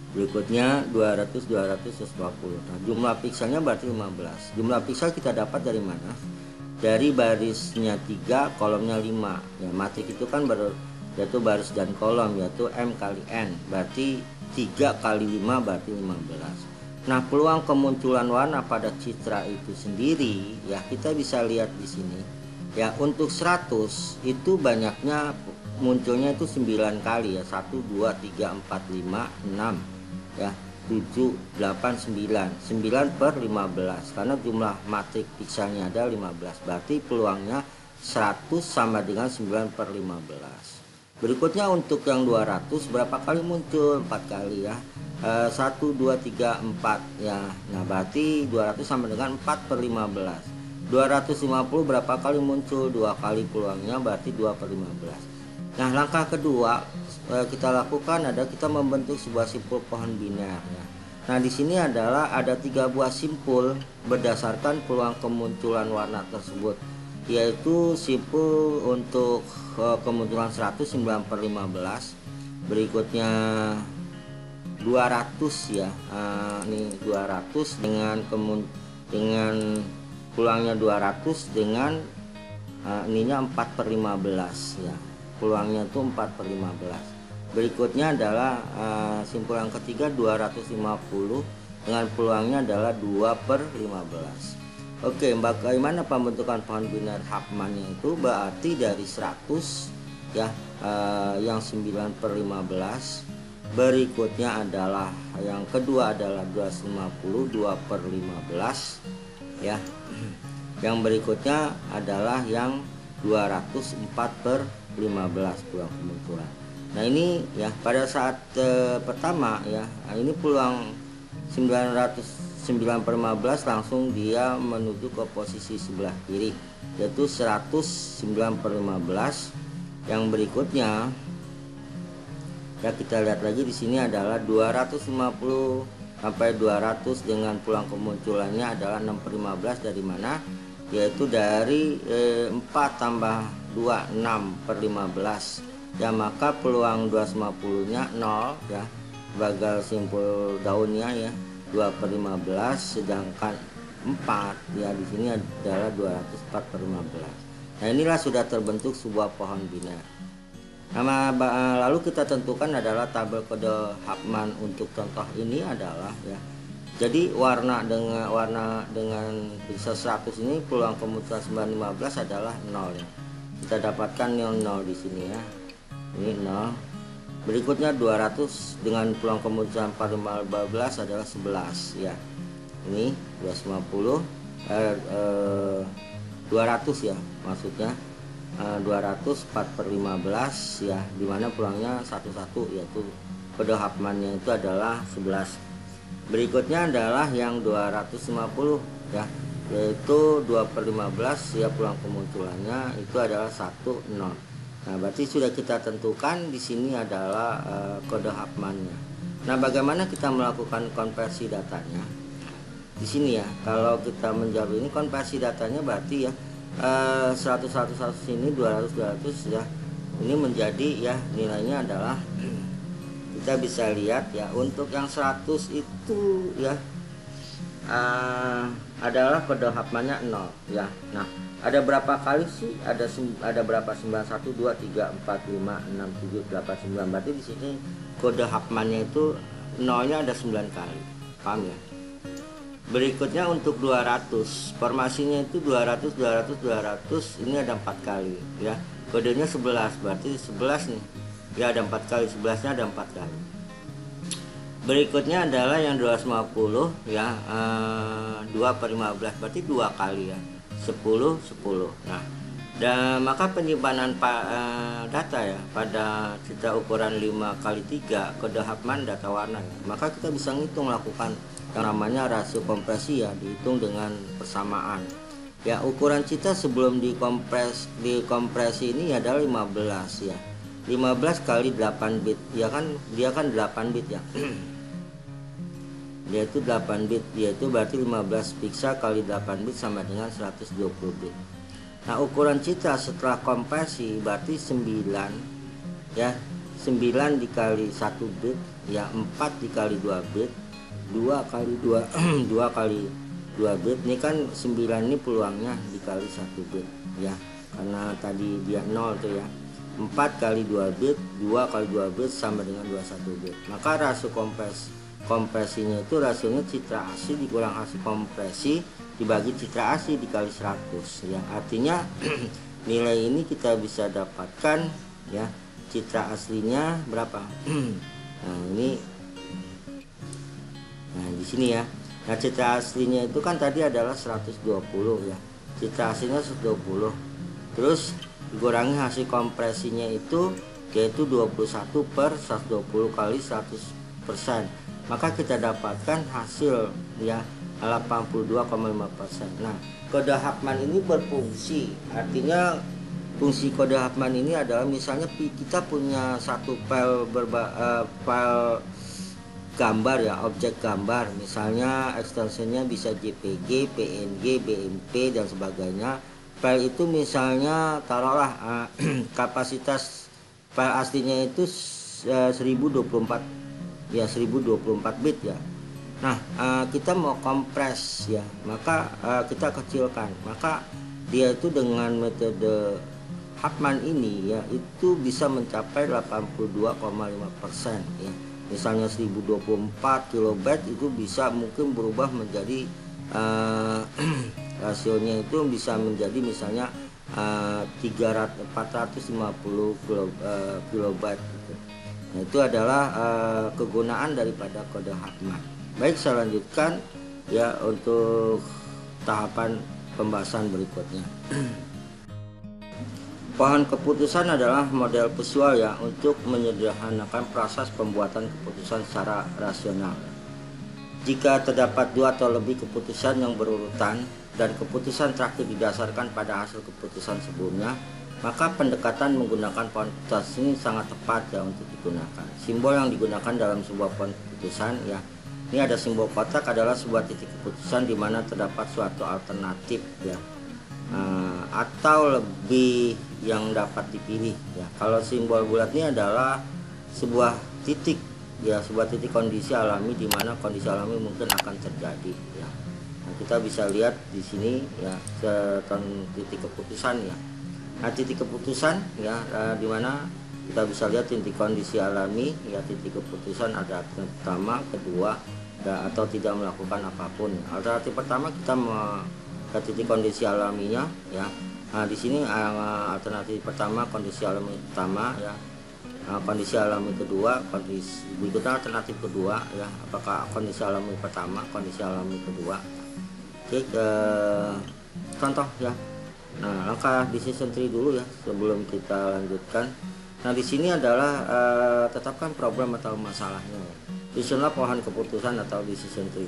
Berikutnya 200 200 120. Nah, jumlah pixelnya berarti 15. Jumlah pixel kita dapat dari mana? Dari barisnya 3, kolomnya 5. Ya, matrik itu kan yaitu baris dan kolom, yaitu M kali N. Berarti 3 kali 5 berarti 15. Nah, peluang kemunculan warna pada citra itu sendiri ya kita bisa lihat di sini. Ya, untuk 100 itu banyaknya munculnya itu 9 kali ya. 1 2 3 4 5 6 ya, 7 8 9 9/15 karena jumlah matrik pixelnya ada 15, berarti peluangnya 100 sama dengan 9/15. Berikutnya untuk yang 200 berapa kali muncul? 4 kali ya, 1 2 3 4 ya. Nah berarti 200 sama dengan 4/15. 250 berapa kali muncul? 2 kali, peluangnya berarti 2/15. Nah langkah kedua kita lakukan adalah kita membentuk sebuah simpul pohon biner ya. Nah di sini adalah ada 3 buah simpul berdasarkan peluang kemunculan warna tersebut, yaitu simpul untuk kemunculan 100 9/15, berikutnya 200 ya, ini 200 dengan peluangnya 200 dengan ininya 4/15 ya. peluangnya itu 4/15. Berikutnya adalah simpul yang ketiga 250 dengan peluangnya adalah 2/15. Oke, bagaimana pembentukan pohon biner Huffman itu? Berarti dari 100 ya, yang 9/15. Berikutnya adalah yang kedua adalah 250 2/15 ya. Yang berikutnya adalah yang 204/15 peluang kemunculan. Nah ini ya pada saat pertama ya, ini peluang 909/15 langsung dia menuju ke posisi sebelah kiri, yaitu 109/15. Yang berikutnya ya kita lihat lagi di sini adalah 250 sampai 200 dengan peluang kemunculannya adalah 6/15. Dari mana? Yaitu dari 4 tambah 2 6/15 ya, maka peluang 250 nya 0 ya, gagal simpul daunnya ya 2/15, sedangkan 4 ya di sini adalah 204/15. Nah inilah sudah terbentuk sebuah pohon biner. Nah, lalu kita tentukan adalah tabel kode Huffman untuk contoh ini adalah ya. Jadi warna dengan bisa 100 ini peluang kemunculan 915 adalah 0 ya. Kita dapatkan 0 di sini ya. Ini 0. Berikutnya 200 dengan peluang kemunculan 4/15 adalah 11 ya. Ini 250 200 ya maksudnya. 200 4/15 ya, dimana peluangnya 11 yaitu kode Huffman-nya itu adalah 11. Berikutnya adalah yang 250 ya, yaitu 2/15 ya, peluang kemunculannya itu adalah 10. Nah berarti sudah kita tentukan di sini adalah kode Huffman-nya. Nah bagaimana kita melakukan konversi datanya di sini ya? Kalau kita menjawab ini konversi datanya berarti ya 100 ini 200 ya, ini menjadi ya nilainya adalah kita bisa lihat ya, untuk yang 100 itu ya adalah kode Huffman-nya 0 ya. Nah ada berapa kali sih? Ada berapa? 91 2 3 4 5 6 7 8 9. Berarti di sini kode Huffman-nya itu 0-nya ada 9 kali. Paham ya? Berikutnya untuk 200, formasinya itu 200 ini ada 4 kali ya. Kodenya 11, berarti 11 nih ya, ada 4 kali, 11-nya ada 4 kali. Berikutnya adalah yang 250 ya, 2/15 berarti 2 kali ya, 10. Nah dan maka penyimpanan data ya pada citra ukuran 5x3 kode Huffman data warna ya. Maka kita bisa ngitung, lakukan yang namanya rasio kompresi ya, dihitung dengan persamaan ya. Ukuran citra sebelum dikompresi ini adalah 15 ya, 15 kali 8 bit ya kan, dia kan 8 bit ya. Dia itu 8 bit, yaitu berarti 15 piksel kali 8 bit sama dengan 120 bit. Nah ukuran citra setelah kompresi berarti 9 ya, 9 dikali 1 bit ya, 4 dikali 2 bit, 2 kali 2 2 kali 2 bit. Ini kan 9 ini peluangnya dikali 1 bit ya, karena tadi dia 0 tuh ya. 4 kali 2 bit, 2 kali 2 bit sama dengan 21 bit. Maka rasio kompresinya itu rasionya citra asli dikurang hasil kompresi dibagi citra asli dikali 100 ya. Artinya nilai ini kita bisa dapatkan ya, citra aslinya berapa. Nah ini, nah di sini ya. Nah citra aslinya itu kan tadi adalah 120 ya, citra aslinya 120, terus dikurangi hasil kompresinya itu yaitu 21/120 kali 100%, maka kita dapatkan hasil ya 82,5%. Nah kode Huffman ini berfungsi, artinya fungsi kode Huffman ini adalah misalnya kita punya satu file gambar ya, objek gambar, misalnya ekstensinya bisa JPG, PNG, BMP dan sebagainya. File itu misalnya taruhlah kapasitas file aslinya itu 1024 ya, 1024 bit ya. Nah kita mau kompres ya, maka kita kecilkan, maka dia itu dengan metode Huffman ini ya itu bisa mencapai 82,5% ya. Misalnya 1024 kilobyte itu bisa mungkin berubah menjadi rasionya itu bisa menjadi misalnya 450 kilobyte gitu. Nah, itu adalah kegunaan daripada kode Huffman. Baik, saya lanjutkan ya untuk tahapan pembahasan berikutnya. Pohon keputusan adalah model visual ya untuk menyederhanakan proses pembuatan keputusan secara rasional. Jika terdapat dua atau lebih keputusan yang berurutan dan keputusan terakhir didasarkan pada hasil keputusan sebelumnya, maka pendekatan menggunakan pohon keputusan ini sangat tepat ya untuk digunakan. Simbol yang digunakan dalam sebuah pohon keputusan ya, ini ada simbol kotak adalah sebuah titik keputusan di mana terdapat suatu alternatif ya. Atau lebih yang dapat dipilih ya. Kalau simbol bulat ini adalah sebuah titik ya, sebuah titik kondisi alami di mana kondisi alami mungkin akan terjadi ya. Nah, kita bisa lihat di sini ya titik keputusan ya. Nah, titik keputusan ya di mana kita bisa lihat titik kondisi alami ya, titik keputusan ada pertama, kedua ya, atau tidak melakukan apapun. Alternatif pertama kita ke titik kondisi alaminya ya. Nah, di sini alternatif pertama kondisi alami pertama ya. Kondisi alami kedua, kondisi berikutnya alternatif kedua ya. Apakah kondisi alami pertama, kondisi alami kedua. Oke, contoh ya. Nah, langkah decision tree dulu ya sebelum kita lanjutkan. Nah, di sini adalah tetapkan problem atau masalahnya. Susunlah pohon keputusan atau decision tree.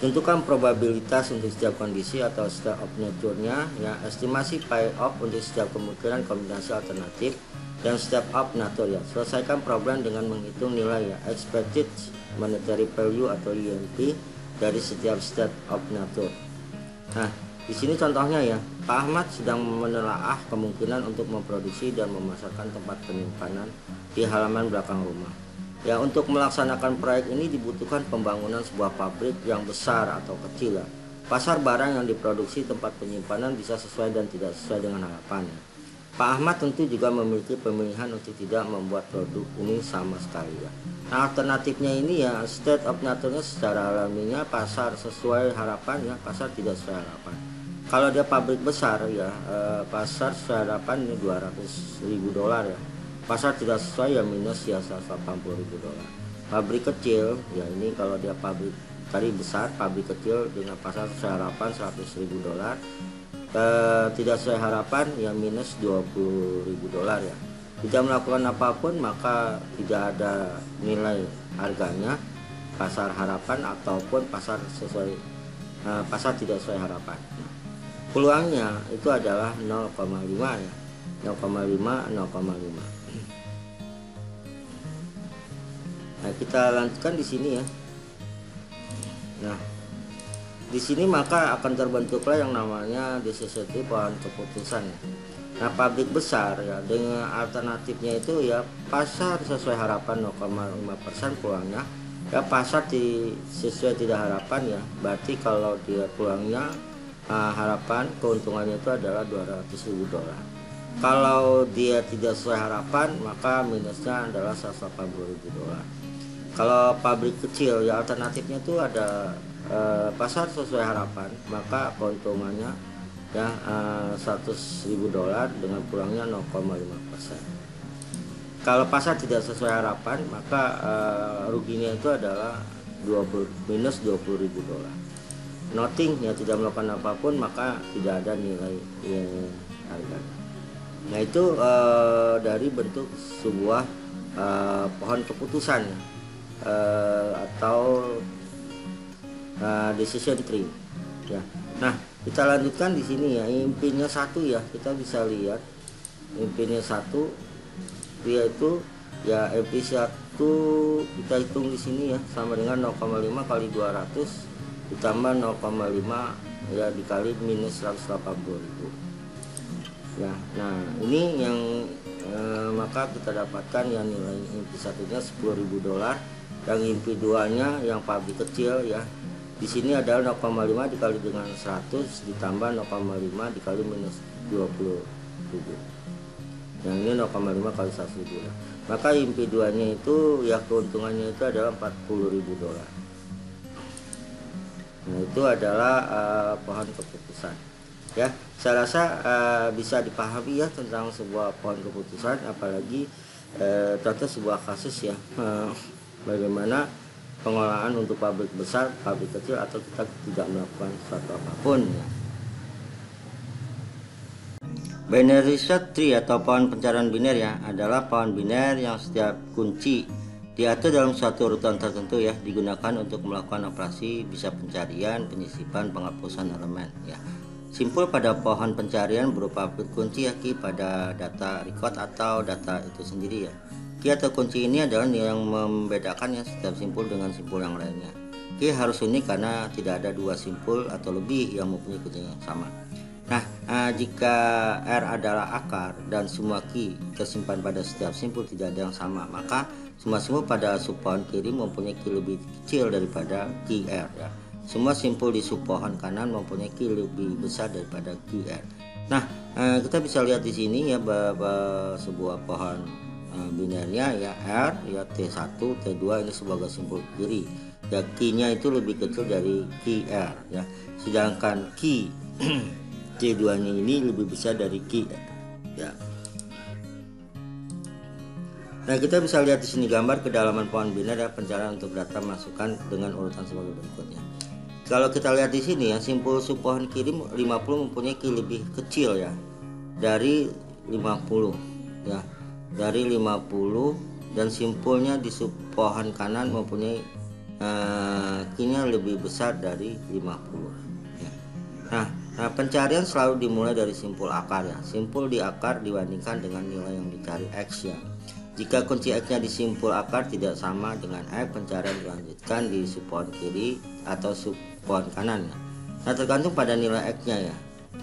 Tentukan probabilitas untuk setiap kondisi atau state of nature-nya ya, estimasi payoff untuk setiap kemungkinan kombinasi alternatif dan step of nature ya. Selesaikan problem dengan menghitung nilai ya, expected monetary value atau EMP dari setiap state of nature. Nah, di sini contohnya ya, Pak Ahmad sedang menelaah kemungkinan untuk memproduksi dan memasarkan tempat penyimpanan di halaman belakang rumah. Ya, untuk melaksanakan proyek ini dibutuhkan pembangunan sebuah pabrik yang besar atau kecil ya. Pasar barang yang diproduksi tempat penyimpanan bisa sesuai dan tidak sesuai dengan harapan ya. Pak Ahmad tentu juga memiliki pemilihan untuk tidak membuat produk ini sama sekali ya. Nah, alternatifnya ini ya, state of nature-nya secara alaminya pasar sesuai harapan ya, pasar tidak sesuai harapan. Kalau dia pabrik besar ya, pasar sesuai harapan ini $200.000 ya. Pasar tidak sesuai ya minus ya $180.000. Pabrik kecil ya, ini kalau dia pabrik tadi besar, pabrik kecil dengan pasar sesuai harapan $100.000, tidak sesuai harapan ya minus $20.000 ya. Tidak melakukan apapun maka tidak ada nilai harganya, pasar harapan ataupun pasar sesuai pasar tidak sesuai harapan. Peluangnya itu adalah 0,5 ya, 0,5. Nah, kita lanjutkan di sini ya. Nah, di sini maka akan terbentuklah yang namanya decision tree, pohon keputusan ya. Nah, pabrik besar ya dengan alternatifnya itu ya pasar sesuai harapan 0,5% peluangnya. Ya, pasar sesuai tidak harapan ya. Berarti kalau dia peluangnya harapan keuntungannya itu adalah $200.000. Kalau dia tidak sesuai harapan maka minusnya adalah $180.000. Kalau pabrik kecil ya alternatifnya itu ada pasar sesuai harapan maka keuntungannya ya $100.000 dengan pulangnya 0,5%. Kalau pasar tidak sesuai harapan maka ruginya itu adalah minus $20.000. Nothing ya, tidak melakukan apapun maka tidak ada nilai harga. Nah, itu dari bentuk sebuah pohon keputusan ya. Atau decision tree ya. Nah, kita lanjutkan di sini ya, impinya 1 ya. Kita bisa lihat impinya 1 yaitu ya MP1 kita hitung di sini ya sama dengan 0,5 kali 200 ditambah 0,5 ya dikali minus 180.000 ya. Nah, ini yang maka kita dapatkan ya nilai impi 1-nya $10.000. Yang impi 2-nya yang pabrik kecil ya, di sini adalah 0,5 dikali dengan 100 ditambah 0,5 dikali minus 20.000. Yang ini 0,5 kali 100.000 lah. Maka IMPI 2 nya itu ya keuntungannya itu adalah $40.000. Nah itu adalah pohon keputusan ya. Saya rasa bisa dipahami ya tentang sebuah pohon keputusan, apalagi contoh sebuah kasus ya, bagaimana pengolahan untuk pabrik besar, pabrik kecil, atau kita tidak melakukan suatu apapun ya. Binary search tree atau pohon pencarian biner ya adalah pohon biner yang setiap kunci diatur dalam suatu urutan tertentu ya, digunakan untuk melakukan operasi bisa pencarian, penyisipan, penghapusan elemen ya. Simpul pada pohon pencarian berupa kunci ya, key pada data record atau data itu sendiri ya. Key atau kunci ini adalah yang membedakan ya setiap simpul dengan simpul yang lainnya. Key harus unik karena tidak ada dua simpul atau lebih yang mempunyai kunci yang sama. Nah, jika R adalah akar dan semua key tersimpan pada setiap simpul tidak ada yang sama, maka semua simpul pada subpohon kiri mempunyai key lebih kecil daripada key R ya. Semua simpul di subpohon kanan mempunyai key lebih besar daripada key R. Nah, kita bisa lihat di sini ya sebuah pohon binernya ya, R ya, T1, T2 ini sebagai simpul kiri. Ya, key-nya itu lebih kecil dari key R ya. Sedangkan key C2 nya ini lebih besar dari key ya. Nah, kita bisa lihat di sini gambar kedalaman pohon biner ya, pencarian untuk data masukkan dengan urutan sebagai berikutnya. Kalau kita lihat di sini ya, simpul subpohon kiri 50 mempunyai key lebih kecil ya dari 50 ya, dari 50, dan simpulnya di subpohon kanan mempunyai key-nya lebih besar dari 50 ya. Nah, pencarian selalu dimulai dari simpul akar ya. Simpul di akar dibandingkan dengan nilai yang dicari X ya. Jika kunci X-nya di simpul akar tidak sama dengan X, pencarian dilanjutkan di subpohon kiri atau subpohon kanan ya. Nah, tergantung pada nilai X-nya ya.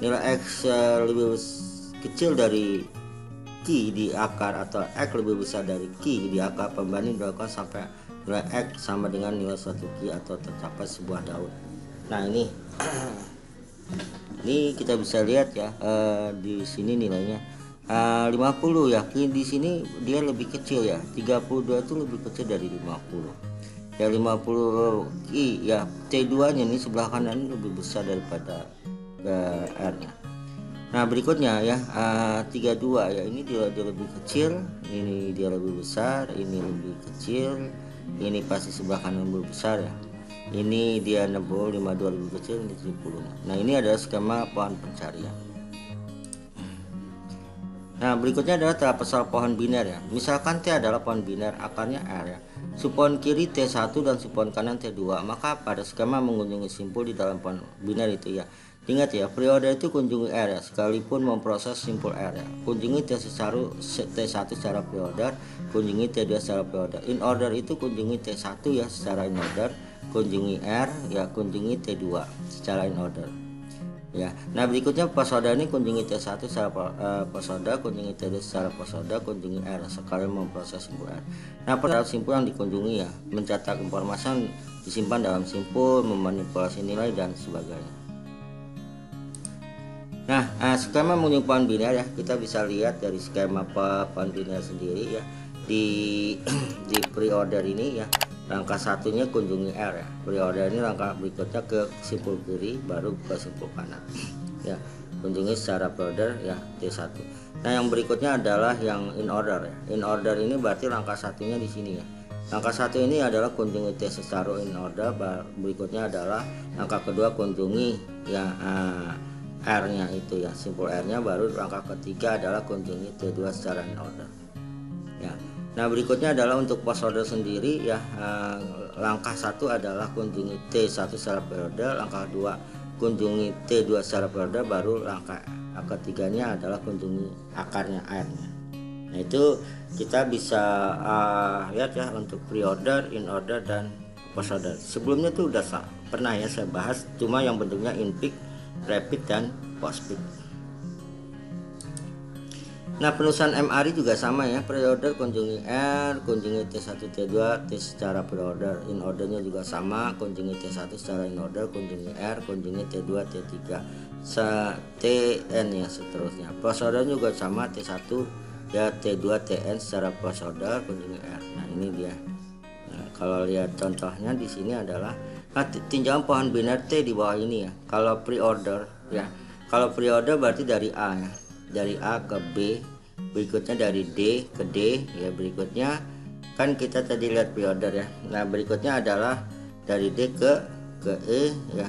Nilai X lebih kecil dari key di akar atau X lebih besar dari key di akar, pembanding dilakukan sampai nilai X sama dengan nilai suatu key atau tercapai sebuah daun. Nah, ini kita bisa lihat ya, di sini nilainya 50 ya, di sini dia lebih kecil ya, 32 itu lebih kecil dari 50 ya. 50 ya, T2 nya ini sebelah kanan lebih besar daripada R nya. Nah, berikutnya ya, 32 ya, ini dia lebih kecil, ini dia lebih besar, ini lebih kecil, ini pasti sebelah kanan lebih besar ya. Ini dia 60, 52 lebih kecil, ini 70. Nah, ini adalah skema pohon pencarian. Nah, berikutnya adalah traversal pohon biner ya. Misalkan T adalah pohon biner, akarnya R ya. Subpohon kiri T1 dan subpohon kanan T2, maka pada skema mengunjungi simpul di dalam pohon biner itu ya. Ingat ya, periode itu kunjungi R ya, sekalipun memproses simpul R ya. Kunjungi T1 secara periode, kunjungi T2 secara periode. In order itu kunjungi T1 ya secara in order, kunjungi R ya, kunjungi T2 secara in order ya. Nah, berikutnya posoda ini kunjungi T1 secara posoda, kunjungi T2 secara posoda, kunjungi R sekalian memproses simpul R. Nah, pada simpul yang dikunjungi ya, mencetak informasi yang disimpan dalam simpul, memanipulasi nilai dan sebagainya. Nah, skema mengunjungi pohon biner ya, kita bisa lihat dari skema pohon biner sendiri ya. Di pre-order ini ya, langkah satunya kunjungi R ya. Pre-order ini langkah berikutnya ke simpul kiri, baru ke simpul kanan ya. Kunjungi secara pre-order ya, T1. Nah, yang berikutnya adalah yang in order ya. In order ini berarti langkah satunya di sini ya. Langkah satu ini adalah kunjungi T secara in order, berikutnya adalah langkah kedua kunjungi ya R-nya itu ya, simpul R-nya, baru langkah ketiga adalah kunjungi T2 secara in order ya. Nah, berikutnya adalah untuk post-order sendiri ya, langkah satu adalah kunjungi T1 secara periode, langkah 2 kunjungi T2 secara periode, baru langkah ketiganya adalah kunjungi akarnya R-nya. Nah, itu kita bisa lihat ya untuk pre-order, in order, dan post-order. Sebelumnya tuh udah pernah ya saya bahas, cuma yang bentuknya in peak, rapid, dan post peak. Nah, penulisan MRI juga sama ya, pre-order kunjungi R, kunjungi T1 T2 T secara pre-order. In ordernya juga sama, kunjungi T1 secara in order, kunjungi R, kunjungi T2 T3 TN ya seterusnya. Prosedur juga sama, T1 ya, T2 TN secara prosedur kunjungi R. Nah ini dia. Nah, kalau lihat contohnya di sini adalah tinjauan pohon biner T di bawah ini ya. Kalau pre-order ya, kalau pre-order berarti dari A ya, dari A ke B, berikutnya dari D ke D ya, berikutnya kan kita tadi lihat pre-order ya. Nah berikutnya adalah dari D ke E ya,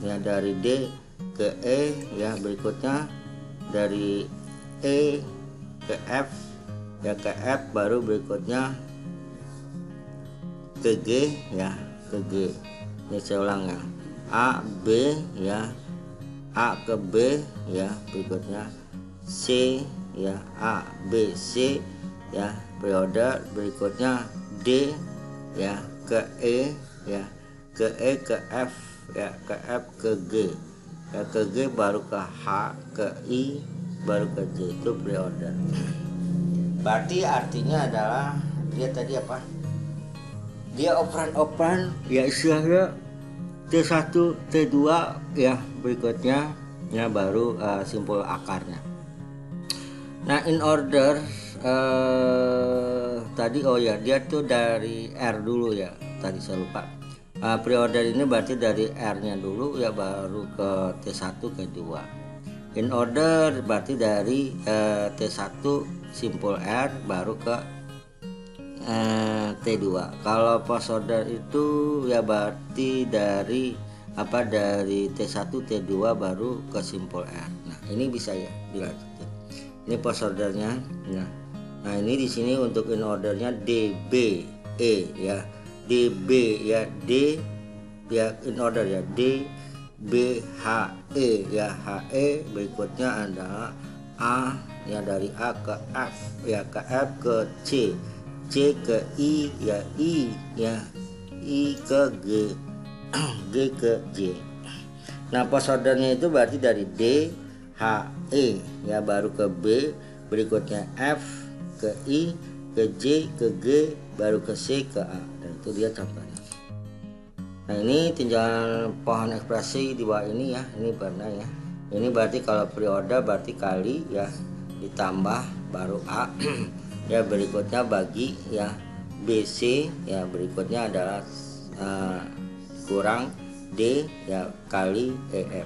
ya dari D ke E ya, berikutnya dari E ke F ya, ke F baru berikutnya ke G ya, ke G. Ini saya ulang ya, A B ya, A ke B ya, berikutnya C ya, A B C ya, periode berikutnya D ya, ke E ya, ke E ke F ya, ke F ke G ya, ke G baru ke H, ke I baru ke J. Itu pre-order. Berarti artinya adalah dia tadi apa, dia operan ya, istilahnya T1 T2 ya, berikutnya ya baru simpul akarnya. Nah in order tadi oh ya, dia tuh dari R dulu ya, tadi saya lupa. Pre-order ini berarti dari R nya dulu ya, baru ke T1 ke 2. In order berarti dari T1 simpul R baru ke T2. Kalau post order itu ya berarti dari apa, dari T1 T2 baru ke simpul R. Nah ini bisa ya dilanjutin. Ini post ordernya. Nah ini di sini untuk in ordernya DB E ya, DB ya, D ya in order ya, D B H E ya, HE berikutnya adalah A ya, dari A ke F ya, ke F ke C, C ke I ya, I ya, I ke G, G ke J. Nah post ordernya itu berarti dari D H E ya, baru ke B, berikutnya F ke I ke J ke G, baru ke C ke A. Dan itu dia contohnya. Nah ini tinjauan pohon ekspresi di bawah ini ya, ini pernah ya. Ini berarti kalau pre-order berarti kali ya, ditambah baru A ya, berikutnya bagi ya BC ya, berikutnya adalah kurang D ya, kali EF.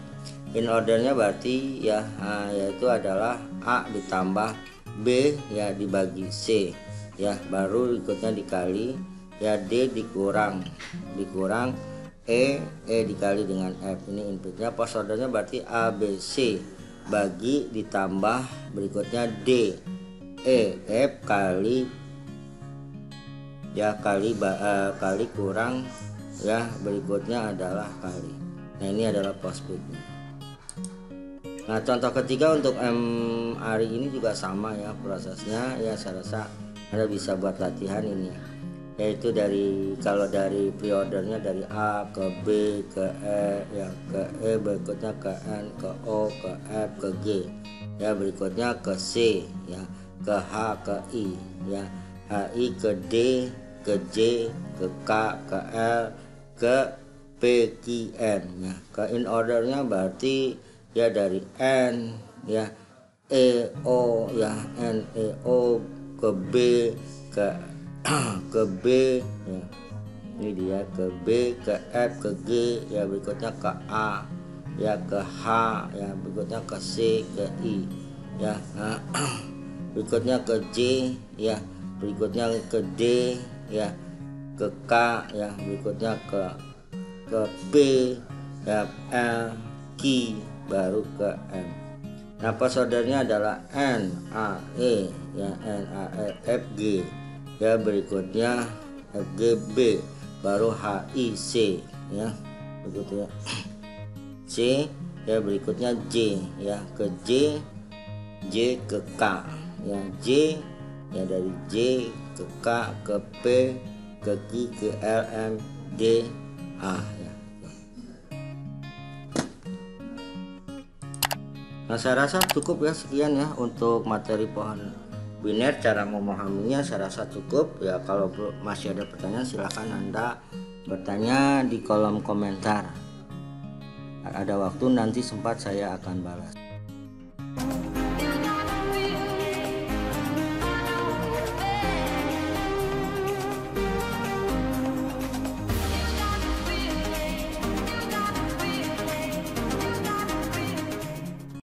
In ordernya berarti ya, yaitu adalah A ditambah B ya, dibagi C ya, baru ikutnya dikali ya, D dikurang E dikali dengan F. Ini inputnya. Post ordernya berarti ABC bagi ditambah berikutnya D E F kali ya, kali kurang ya, berikutnya adalah kali. Nah ini adalah post splitnya. Nah contoh ketiga untuk M hari ini juga sama ya prosesnya ya, saya rasa Anda bisa buat latihan ini ya, yaitu dari kalau dari pre-ordernya dari A ke B ke E ya, ke E berikutnya ke N ke O ke F ke G ya, berikutnya ke C ya, ke H ke I ya, HI ke D ke J ke K ke L ke P Q N ya. Ke in ordernya berarti ya dari N ya, E O ya, N E O ke B ke B ya, ini dia ke B ke F ke G ya, berikutnya ke A ya, ke H ya, berikutnya ke C ke I ya, berikutnya ke J ya, berikutnya ke D ya, ke K ya, berikutnya ke P ya, L Q baru ke M. Nah post ordernya adalah N A E ya, N A E F G ya, berikutnya FGB baru HIC ya, begitu ya, C ya, berikutnya J ya, ke J ke K ya, J ya, dari J ke K ke P ke Q ke L M D A ya. Nah saya rasa cukup ya, sekian ya untuk materi pohon biner. Cara memahaminya saya rasa cukup ya. Kalau masih ada pertanyaan silahkan Anda bertanya di kolom komentar. ada waktu nanti sempat saya akan balas.